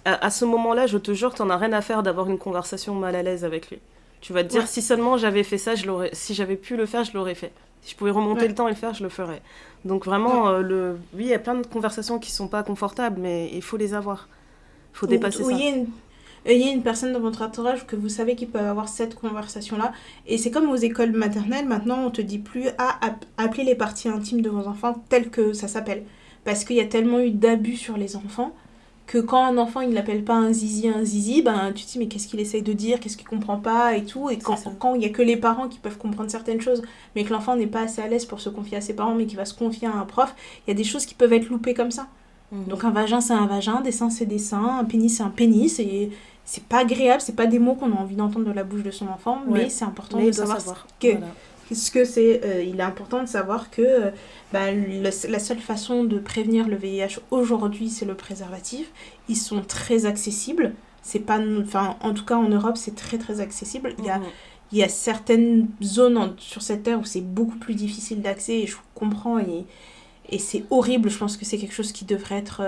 À ce moment-là, je te jure que t'en as rien à faire d'avoir une conversation mal à l'aise avec lui. Tu vas te dire, si seulement j'avais fait ça, si j'avais pu le faire, je l'aurais fait. Si je pouvais remonter le temps et le faire, je le ferais. Donc vraiment, oui, il y a plein de conversations qui sont pas confortables, mais il faut les avoir. Il faut dépasser ça. Il y a une personne dans votre entourage que vous savez qu'ils peuvent avoir cette conversation-là. Et c'est comme aux écoles maternelles, maintenant, on te dit plus appeler les parties intimes de vos enfants telles que ça s'appelle. Parce qu'il y a tellement eu d'abus sur les enfants que quand un enfant, il n'appelle pas un zizi, ben, tu te dis, mais qu'est-ce qu'il essaye de dire, qu'est-ce qu'il comprend pas et tout. Et quand il y a que les parents qui peuvent comprendre certaines choses, mais que l'enfant n'est pas assez à l'aise pour se confier à ses parents, mais qui va se confier à un prof, il y a des choses qui peuvent être loupées comme ça. Donc un vagin, c'est un vagin, des seins, c'est des seins, un pénis, c'est un pénis, et c'est pas agréable, c'est pas des mots qu'on a envie d'entendre de la bouche de son enfant, mais c'est important de savoir ce que c'est. Il est important de savoir que la seule façon de prévenir le VIH aujourd'hui, c'est le préservatif. Ils sont très accessibles. C'est pas, en tout cas en Europe, c'est très très accessible. Il y a certaines zones sur cette terre où c'est beaucoup plus difficile d'accès, et je comprends, et c'est horrible. Je pense que c'est quelque chose qui devrait être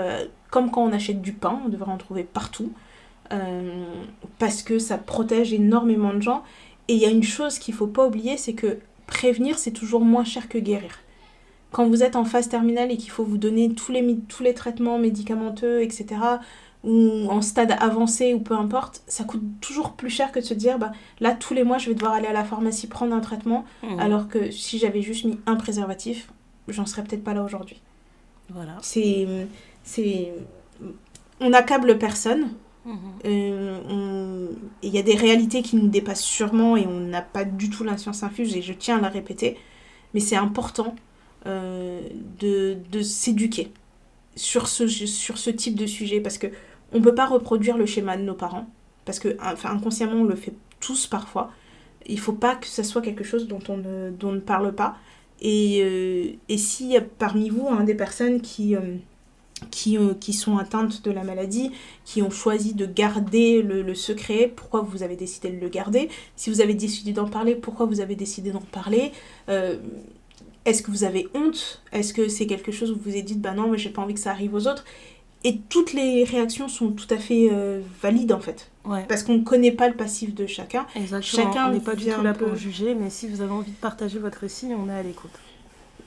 comme quand on achète du pain, on devrait en trouver partout, parce que ça protège énormément de gens. Et il y a une chose qu'il ne faut pas oublier, c'est que prévenir, c'est toujours moins cher que guérir. Quand vous êtes en phase terminale et qu'il faut vous donner tous les traitements médicamenteux, etc., ou en stade avancé, ou peu importe, ça coûte toujours plus cher que de se dire, là, tous les mois, je vais devoir aller à la pharmacie prendre un traitement, alors que si j'avais juste mis un préservatif, j'en serais peut-être pas là aujourd'hui. Voilà. On n'accable personne. Il y a des réalités qui nous dépassent sûrement, et on n'a pas du tout la science infuse, et je tiens à la répéter, mais c'est important de s'éduquer sur ce type de sujet, parce que on peut pas reproduire le schéma de nos parents, parce que inconsciemment on le fait tous parfois. Il faut pas que ça soit quelque chose dont on ne parle pas, et s'il y a parmi vous des personnes qui sont atteintes de la maladie, qui ont choisi de garder le secret, pourquoi vous avez décidé de le garder? Si vous avez décidé d'en parler, pourquoi vous avez décidé d'en parler? Est-ce que vous avez honte? Est-ce que c'est quelque chose où vous vous êtes dit, non, mais j'ai pas envie que ça arrive aux autres? Et toutes les réactions sont tout à fait valides, en fait. Ouais. Parce qu'on ne connaît pas le passif de chacun. Exactement, Chacun on n'est pas du tout là pour juger, mais si vous avez envie de partager votre récit, on est à l'écoute.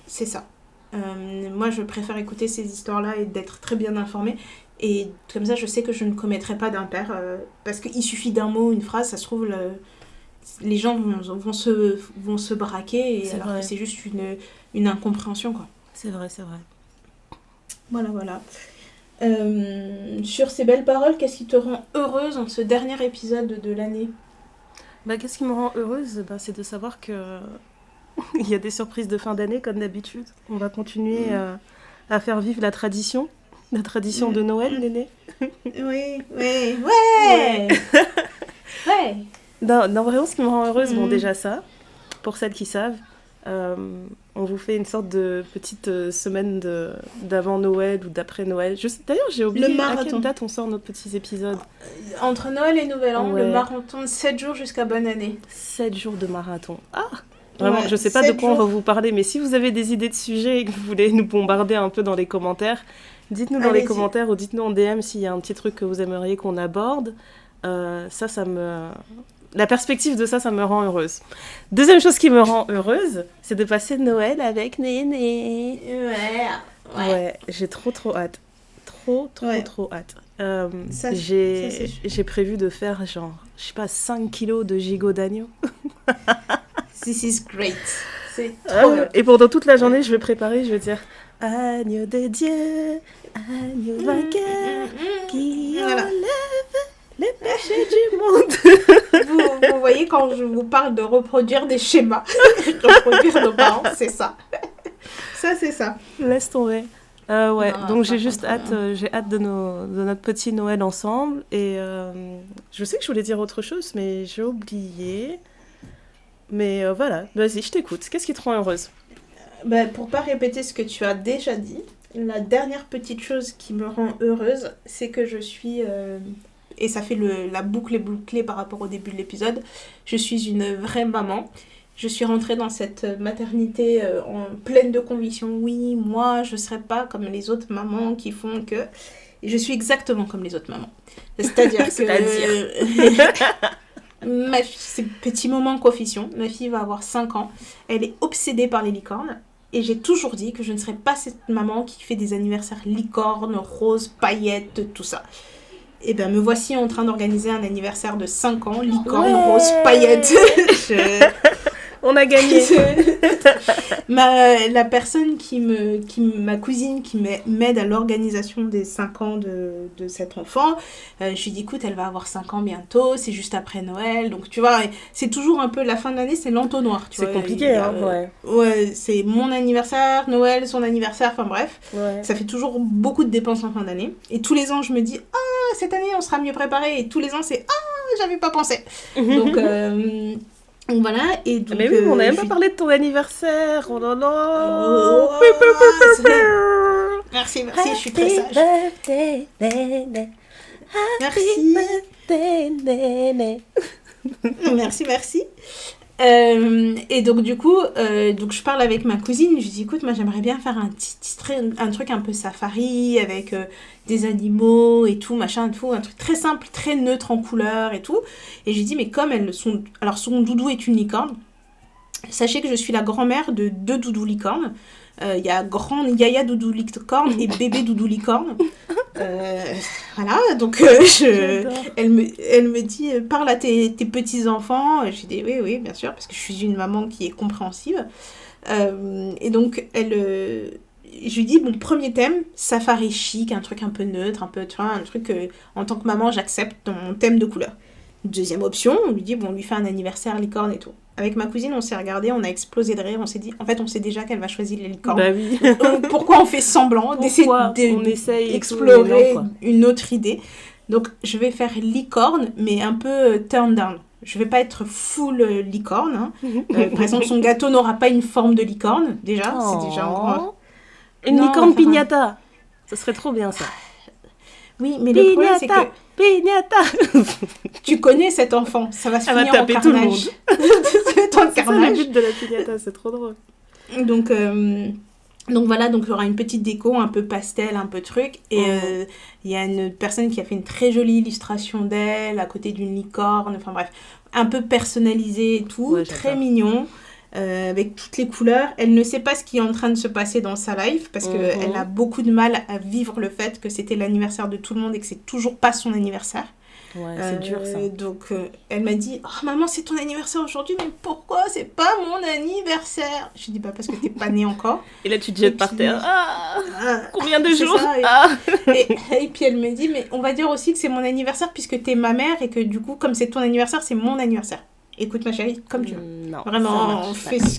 C'est ça. Moi, je préfère écouter ces histoires-là et d'être très bien informée. Et comme ça, je sais que je ne commettrai pas d'impair. Parce qu'il suffit d'un mot, une phrase, ça se trouve, les gens vont se braquer, alors que c'est juste une incompréhension, quoi. C'est vrai. Voilà. Sur ces belles paroles, qu'est-ce qui te rend heureuse en ce dernier épisode de l'année? Qu'est-ce qui me rend heureuse? C'est de savoir que il y a des surprises de fin d'année, comme d'habitude. On va continuer à faire vivre la tradition de Noël, Néné. Oui. Non, vraiment, ce qui me rend heureuse, déjà ça, pour celles qui savent, on vous fait une sorte de petite semaine d'avant Noël ou d'après Noël. D'ailleurs, j'ai oublié à quelle date on sort nos petits épisodes. Entre Noël et Nouvel An, le marathon de 7 jours jusqu'à bonne année. 7 jours de marathon. Ah! Vraiment, je sais pas de quoi on va vous parler, mais si vous avez des idées de sujets et que vous voulez nous bombarder un peu dans les commentaires, dites-nous dans les commentaires ou dites-nous en DM s'il y a un petit truc que vous aimeriez qu'on aborde. La perspective de ça me rend heureuse. Deuxième chose qui me rend heureuse, c'est de passer Noël avec Néné. Ouais, j'ai trop hâte. Trop hâte. J'ai prévu de faire 5 kilos de gigot d'agneau. This is great. C'est trop bien. Et pendant toute la journée, je vais préparer, je vais dire agneau de Dieu, agneau vainqueur, qui enlève les péchés du monde. Vous voyez, quand je vous parle de reproduire des schémas, reproduire nos parents, c'est ça. C'est ça. Laisse tomber. Donc j'ai juste hâte, de notre petit Noël ensemble. Et je sais que je voulais dire autre chose, mais j'ai oublié. Mais voilà, vas-y, je t'écoute. Qu'est-ce qui te rend heureuse? Pour pas répéter ce que tu as déjà dit, la dernière petite chose qui me rend heureuse, c'est que je suis... et ça fait la boucle est bouclée par rapport au début de l'épisode, je suis une vraie maman. Je suis rentrée dans cette maternité en pleine de conviction. Oui, moi, je serai pas comme les autres mamans qui font que... Et je suis exactement comme les autres mamans. C'est-à-dire que... Ma fille, c'est petit moment confession. Ma fille va avoir 5 ans. Elle est obsédée par les licornes. Et j'ai toujours dit que je ne serais pas cette maman qui fait des anniversaires licornes, roses, paillettes, tout ça. Et me voici en train d'organiser un anniversaire de 5 ans, licorne, rose, paillettes. On a gagné. La personne ma cousine qui m'aide à l'organisation des 5 ans de cet enfant, je lui dis écoute, elle va avoir 5 ans bientôt, c'est juste après Noël, donc tu vois, c'est toujours un peu la fin de l'année, c'est l'entonnoir. C'est compliqué, ouais. Ouais, c'est mon anniversaire, Noël, son anniversaire, enfin bref, ça fait toujours beaucoup de dépenses en fin d'année. Et tous les ans, je me dis cette année, on sera mieux préparé, et tous les ans, c'est j'avais pas pensé. Donc voilà, et donc... Mais oui, on n'a même pas parlé de ton anniversaire. Oh là là. Merci, je suis très sage. Merci. Et donc du coup, je parle avec ma cousine, je lui dis écoute, moi j'aimerais bien faire un truc un peu safari avec des animaux et tout, machin, tout, un truc très simple, très neutre en couleur et tout. Et je lui dis mais comme alors son doudou est une licorne, sachez que je suis la grand-mère de 2 doudous licornes. Il y a grande Yaya doudou licorne et bébé doudou licorne. Voilà, donc elle me dit parle à tes petits-enfants. Je dis oui, bien sûr, parce que je suis une maman qui est compréhensive. Et donc, je lui dis, bon, premier thème, safari chic, un truc un peu neutre, un peu, tu vois, un truc en tant que maman, j'accepte dans mon thème de couleur. Deuxième option, on lui dit, bon, on lui fait un anniversaire licorne et tout. Avec ma cousine, on s'est regardé, on a explosé de rire, on s'est dit, en fait, on sait déjà qu'elle va choisir les licornes. Bah oui. Pourquoi on fait semblant d'essayer d'explorer une autre idée? Donc, je vais faire licorne, mais un peu turn down. Je vais pas être full licorne. Hein. Par exemple, son gâteau n'aura pas une forme de licorne, déjà. C'est déjà en grand. Une licorne piñata. Ça serait trop bien, ça. Oui, mais le problème, c'est que... Piñata. Tu connais cet enfant, ça va se finir en carnage. Tout le monde. C'est ça le but de la piñata, c'est trop drôle. Donc voilà, donc il y aura une petite déco, un peu pastel, un peu truc. Et il y a une personne qui a fait une très jolie illustration d'elle, à côté d'une licorne, enfin bref, un peu personnalisé et tout, très mignon. Avec toutes les couleurs. Elle ne sait pas ce qui est en train de se passer dans sa life parce qu'elle a beaucoup de mal à vivre le fait que c'était l'anniversaire de tout le monde et que c'est toujours pas son anniversaire. Ouais, c'est dur ça. Donc elle m'a dit maman, c'est ton anniversaire aujourd'hui, mais pourquoi c'est pas mon anniversaire? Je lui dis parce que t'es pas née encore. Et là tu te jettes par terre. Combien de jours ça, et puis elle me dit mais on va dire aussi que c'est mon anniversaire puisque t'es ma mère et que du coup comme c'est ton anniversaire, c'est mon anniversaire. Écoute ma chérie, comme tu veux. Non, vraiment, fais ce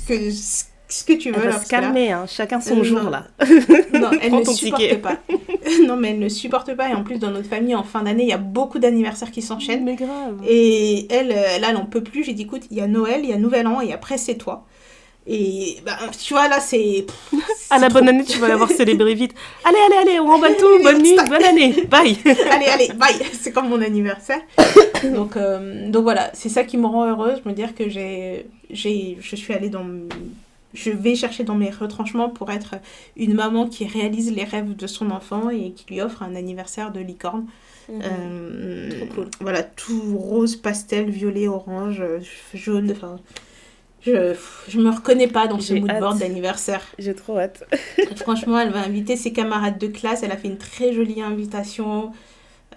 que tu veux. Elle va se calmer, hein. Chacun son jour là. Non, elle ne supporte pas. Non, mais elle ne supporte pas. Et en plus, dans notre famille, en fin d'année, il y a beaucoup d'anniversaires qui s'enchaînent. Mais grave. Et elle n'en peut plus. J'ai dit, écoute, il y a Noël, il y a Nouvel An, et après, c'est toi. Et tu vois, là, c'est à la bonne année, tu vas l'avoir célébré vite. Allez, on remballe tout. Bonne nuit, bonne année. Bye. Allez, bye. C'est comme mon anniversaire. Donc voilà, c'est ça qui me rend heureuse. Me dire que je suis allée je vais chercher dans mes retranchements pour être une maman qui réalise les rêves de son enfant et qui lui offre un anniversaire de licorne. Trop cool. Voilà, tout rose, pastel, violet, orange, jaune, enfin... Je me reconnais pas dans ce mood board d'anniversaire. J'ai trop hâte. Franchement, elle va inviter ses camarades de classe. Elle a fait une très jolie invitation.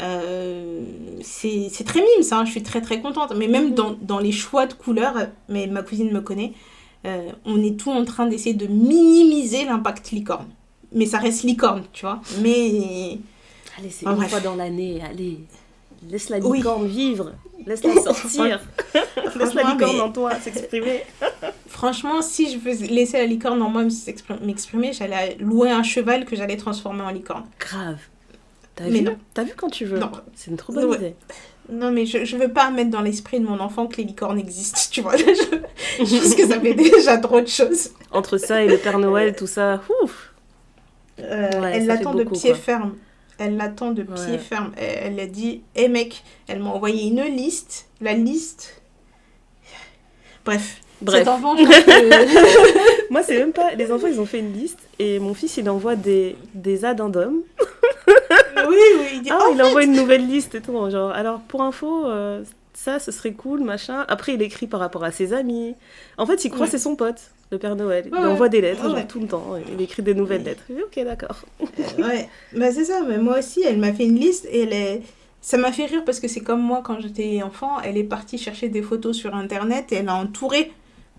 C'est très mime, ça. Hein. Je suis très, très contente. Mais même dans les choix de couleurs, mais ma cousine me connaît, on est tout en train d'essayer de minimiser l'impact licorne. Mais ça reste licorne, tu vois. Mais... Allez, c'est une fois dans l'année. Allez, laisse la licorne vivre. Laisse-la sortir. Laisse la licorne en toi s'exprimer. Franchement, si je veux laisser la licorne en moi m'exprimer, j'allais louer un cheval que j'allais transformer en licorne. Grave. T'as vu quand tu veux. Non. C'est une trop bonne idée. Non, mais je veux pas mettre dans l'esprit de mon enfant que les licornes existent, tu vois. Je pense que ça fait déjà trop de choses. Entre ça et le Père Noël, tout ça, ouf. Elle l'attend de pied ferme. Elle l'attend de pied ferme. Elle a dit, hé mec, elle m'a envoyé une liste. La liste... Bref. Cet enfant, je pense que... Moi, c'est même pas... Les enfants, ils ont fait une liste et mon fils, il envoie des addendums. Oui. Il dit, il envoie une nouvelle liste et tout. Genre, alors, pour info, ça, ce serait cool, machin. Après, il écrit par rapport à ses amis. En fait, il croit que c'est son pote, le Père Noël. Il envoie des lettres, genre, tout le temps. Il écrit des nouvelles lettres. Ok, d'accord. C'est ça. Mais moi aussi, elle m'a fait une liste et ça m'a fait rire parce que c'est comme moi, quand j'étais enfant, elle est partie chercher des photos sur Internet et elle a entouré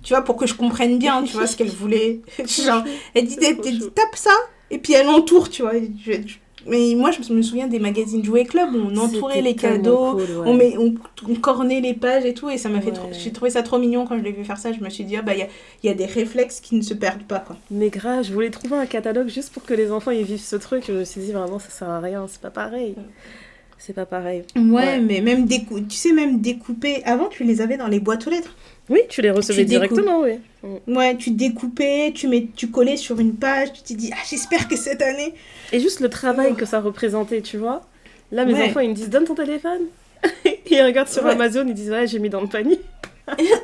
Tu vois, pour que je comprenne bien, tu vois, ce qu'elle voulait. Genre, elle dit, C'est trop chou. tape ça, et puis elle entoure, tu vois. Mais moi, je me souviens des magazines Jouet Club où on entourait C'était les tellement cadeaux, cool, ouais. on cornait les pages et tout, et ça m'a fait trop... Ouais. J'ai trouvé ça trop mignon quand je l'ai vu faire ça. Je me suis dit, ah bah, il y a des réflexes qui ne se perdent pas, quoi. Mais grave, je voulais trouver un catalogue juste pour que les enfants y vivent ce truc. Je me suis dit vraiment, ça sert à rien, c'est pas pareil. C'est pas pareil. Ouais, mais même tu sais, même découper... Avant, tu les avais dans les boîtes aux lettres. Oui, tu les recevais Tu découpes. directement, oui. Ouais, tu découpais, tu collais sur une page, tu t'es dit, ah, j'espère que cette année... Et juste le travail que ça représentait, tu vois. Là, mes Ouais. enfants, ils me disent, donne ton téléphone. Ils regardent sur Ouais. Amazon, ils disent, ouais, j'ai mis dans le panier.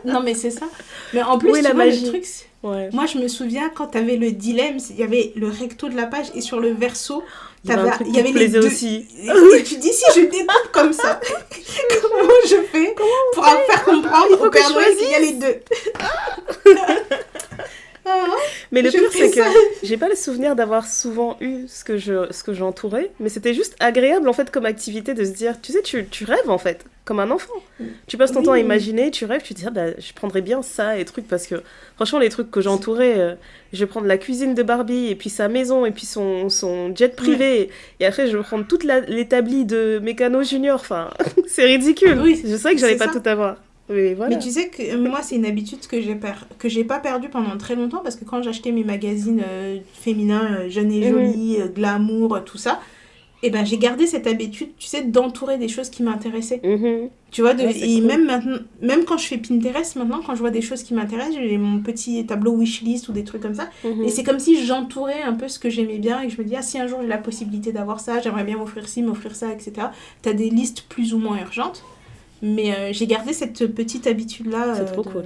Non, mais c'est ça. Mais en plus, Où est tu la vois, magie le truc... Ouais. Moi, je me souviens quand t'avais le dilemme, il y avait le recto de la page et sur le verso, Il y avait un truc il y qui avait te les plaisait deux. aussi. Et tu dis, si je découpe comme ça, comment je fais pour faire comprendre Il faut au que Père je Noël qu'il y a les deux. Ah, Mais le je pire, fais c'est que ça. j'ai pas le souvenir d'avoir souvent eu ce que j'entourais, mais c'était juste agréable en fait comme activité de se dire, tu sais, tu rêves en fait, comme un enfant. Tu passes ton temps à imaginer, tu rêves, tu te dis, ah, bah, je prendrais bien ça et trucs, parce que franchement, les trucs que j'entourais, je vais prendre la cuisine de Barbie, et puis sa maison, et puis son jet privé, et après je vais prendre toute l'établi de Mécano Junior, enfin, c'est ridicule. Oui, Je savais que j'allais c'est pas ça. tout avoir. Mais voilà. Mais tu sais que moi, c'est une habitude que j'ai pas perdue pendant très longtemps parce que quand j'achetais mes magazines féminins, jeunes et jolis, glamour, tout ça, et ben j'ai gardé cette habitude, tu sais, d'entourer des choses qui m'intéressaient. Mhm. Tu vois, Ouais, c'est et cool. même maintenant, même quand je fais Pinterest, maintenant, quand je vois des choses qui m'intéressent, j'ai mon petit tableau wishlist ou des trucs comme ça. Mhm. Et c'est comme si j'entourais un peu ce que j'aimais bien et que je me dis, ah, si un jour j'ai la possibilité d'avoir ça, j'aimerais bien m'offrir ci, m'offrir ça, etc. T'as des listes plus ou moins urgentes. Mais j'ai gardé cette petite habitude-là C'est trop cool.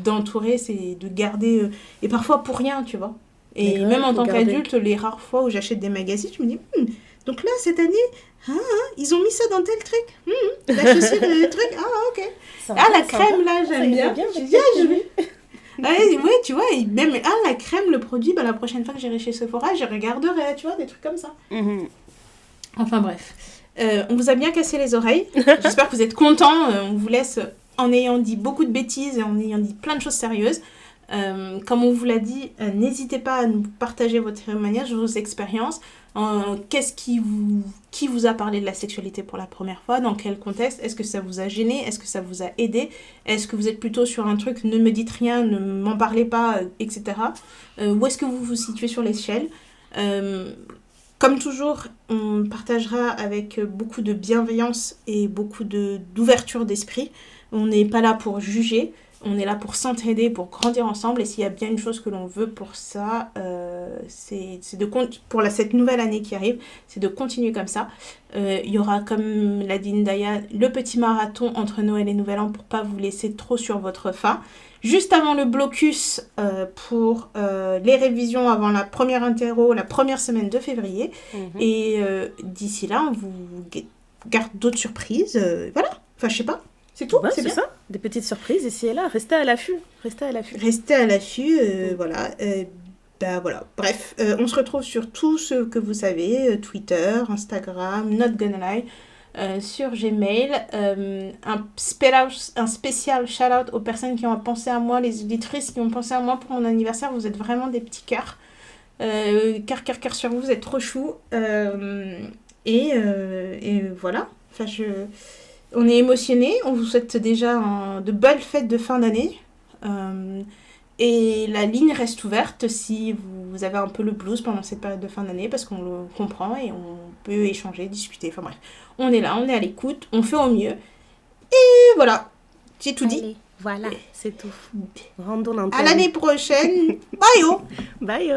d'entourer, c'est de garder, et parfois pour rien, tu vois. Mais Et grave, même en faut tant garder. qu'adulte, les rares fois où j'achète des magazines, je me dis, donc là, cette année, ils ont mis ça dans tel truc. La chaussure, le truc, ok. Ah, la crème, là, j'aime bien. Je dis, je vais... ouais, tu vois, et même, la crème, le produit, bah, la prochaine fois que j'irai chez Sephora, je regarderai, tu vois, des trucs comme ça. Mhm. Enfin bref, on vous a bien cassé les oreilles. J'espère que vous êtes contents. On vous laisse en ayant dit beaucoup de bêtises et en ayant dit plein de choses sérieuses. Comme on vous l'a dit, n'hésitez pas à nous partager votre témoignage, vos expériences. Qui vous a parlé de la sexualité pour la première fois? Dans quel contexte? Est-ce que ça vous a gêné? Est-ce que ça vous a aidé? Est-ce que vous êtes plutôt sur un truc ne me dites rien, ne m'en parlez pas, etc. Où est-ce que vous vous situez sur l'échelle? Comme toujours, on partagera avec beaucoup de bienveillance et beaucoup d'ouverture d'esprit. On n'est pas là pour juger, on est là pour s'entraider, pour grandir ensemble. Et s'il y a bien une chose que l'on veut pour ça, pour cette nouvelle année qui arrive, c'est de continuer comme ça. Il y aura, comme l'a dit Ndaya, le petit marathon entre Noël et Nouvel An pour pas vous laisser trop sur votre faim. Juste avant le blocus pour les révisions avant la première interro, la première semaine de février. Et d'ici là, on vous garde d'autres surprises. Voilà, enfin je sais pas, c'est tout, Ouais, c'est bien. ça. Des petites surprises ici et là. Restez à l'affût. Restez à l'affût. Restez à l'affût, voilà. Bah voilà, bref, on se retrouve sur tout ce que vous savez, Twitter, Instagram, Not Gonna Lie. Sur Gmail, un spécial shout-out aux personnes qui ont pensé à moi, les auditrices qui ont pensé à moi pour mon anniversaire. Vous êtes vraiment des petits cœurs. Cœur sur vous, vous êtes trop choux. Et voilà. Enfin, on est émotionnés. On vous souhaite déjà de belles fêtes de fin d'année. Et la ligne reste ouverte si vous avez un peu le blues pendant cette période de fin d'année, parce qu'on le comprend et on peut échanger, discuter, enfin bref. On est là, on est à l'écoute, on fait au mieux. Et voilà, j'ai tout dit. Allez, voilà, c'est tout. Rendons l'antenne. À l'année prochaine. Bye yo. Bye.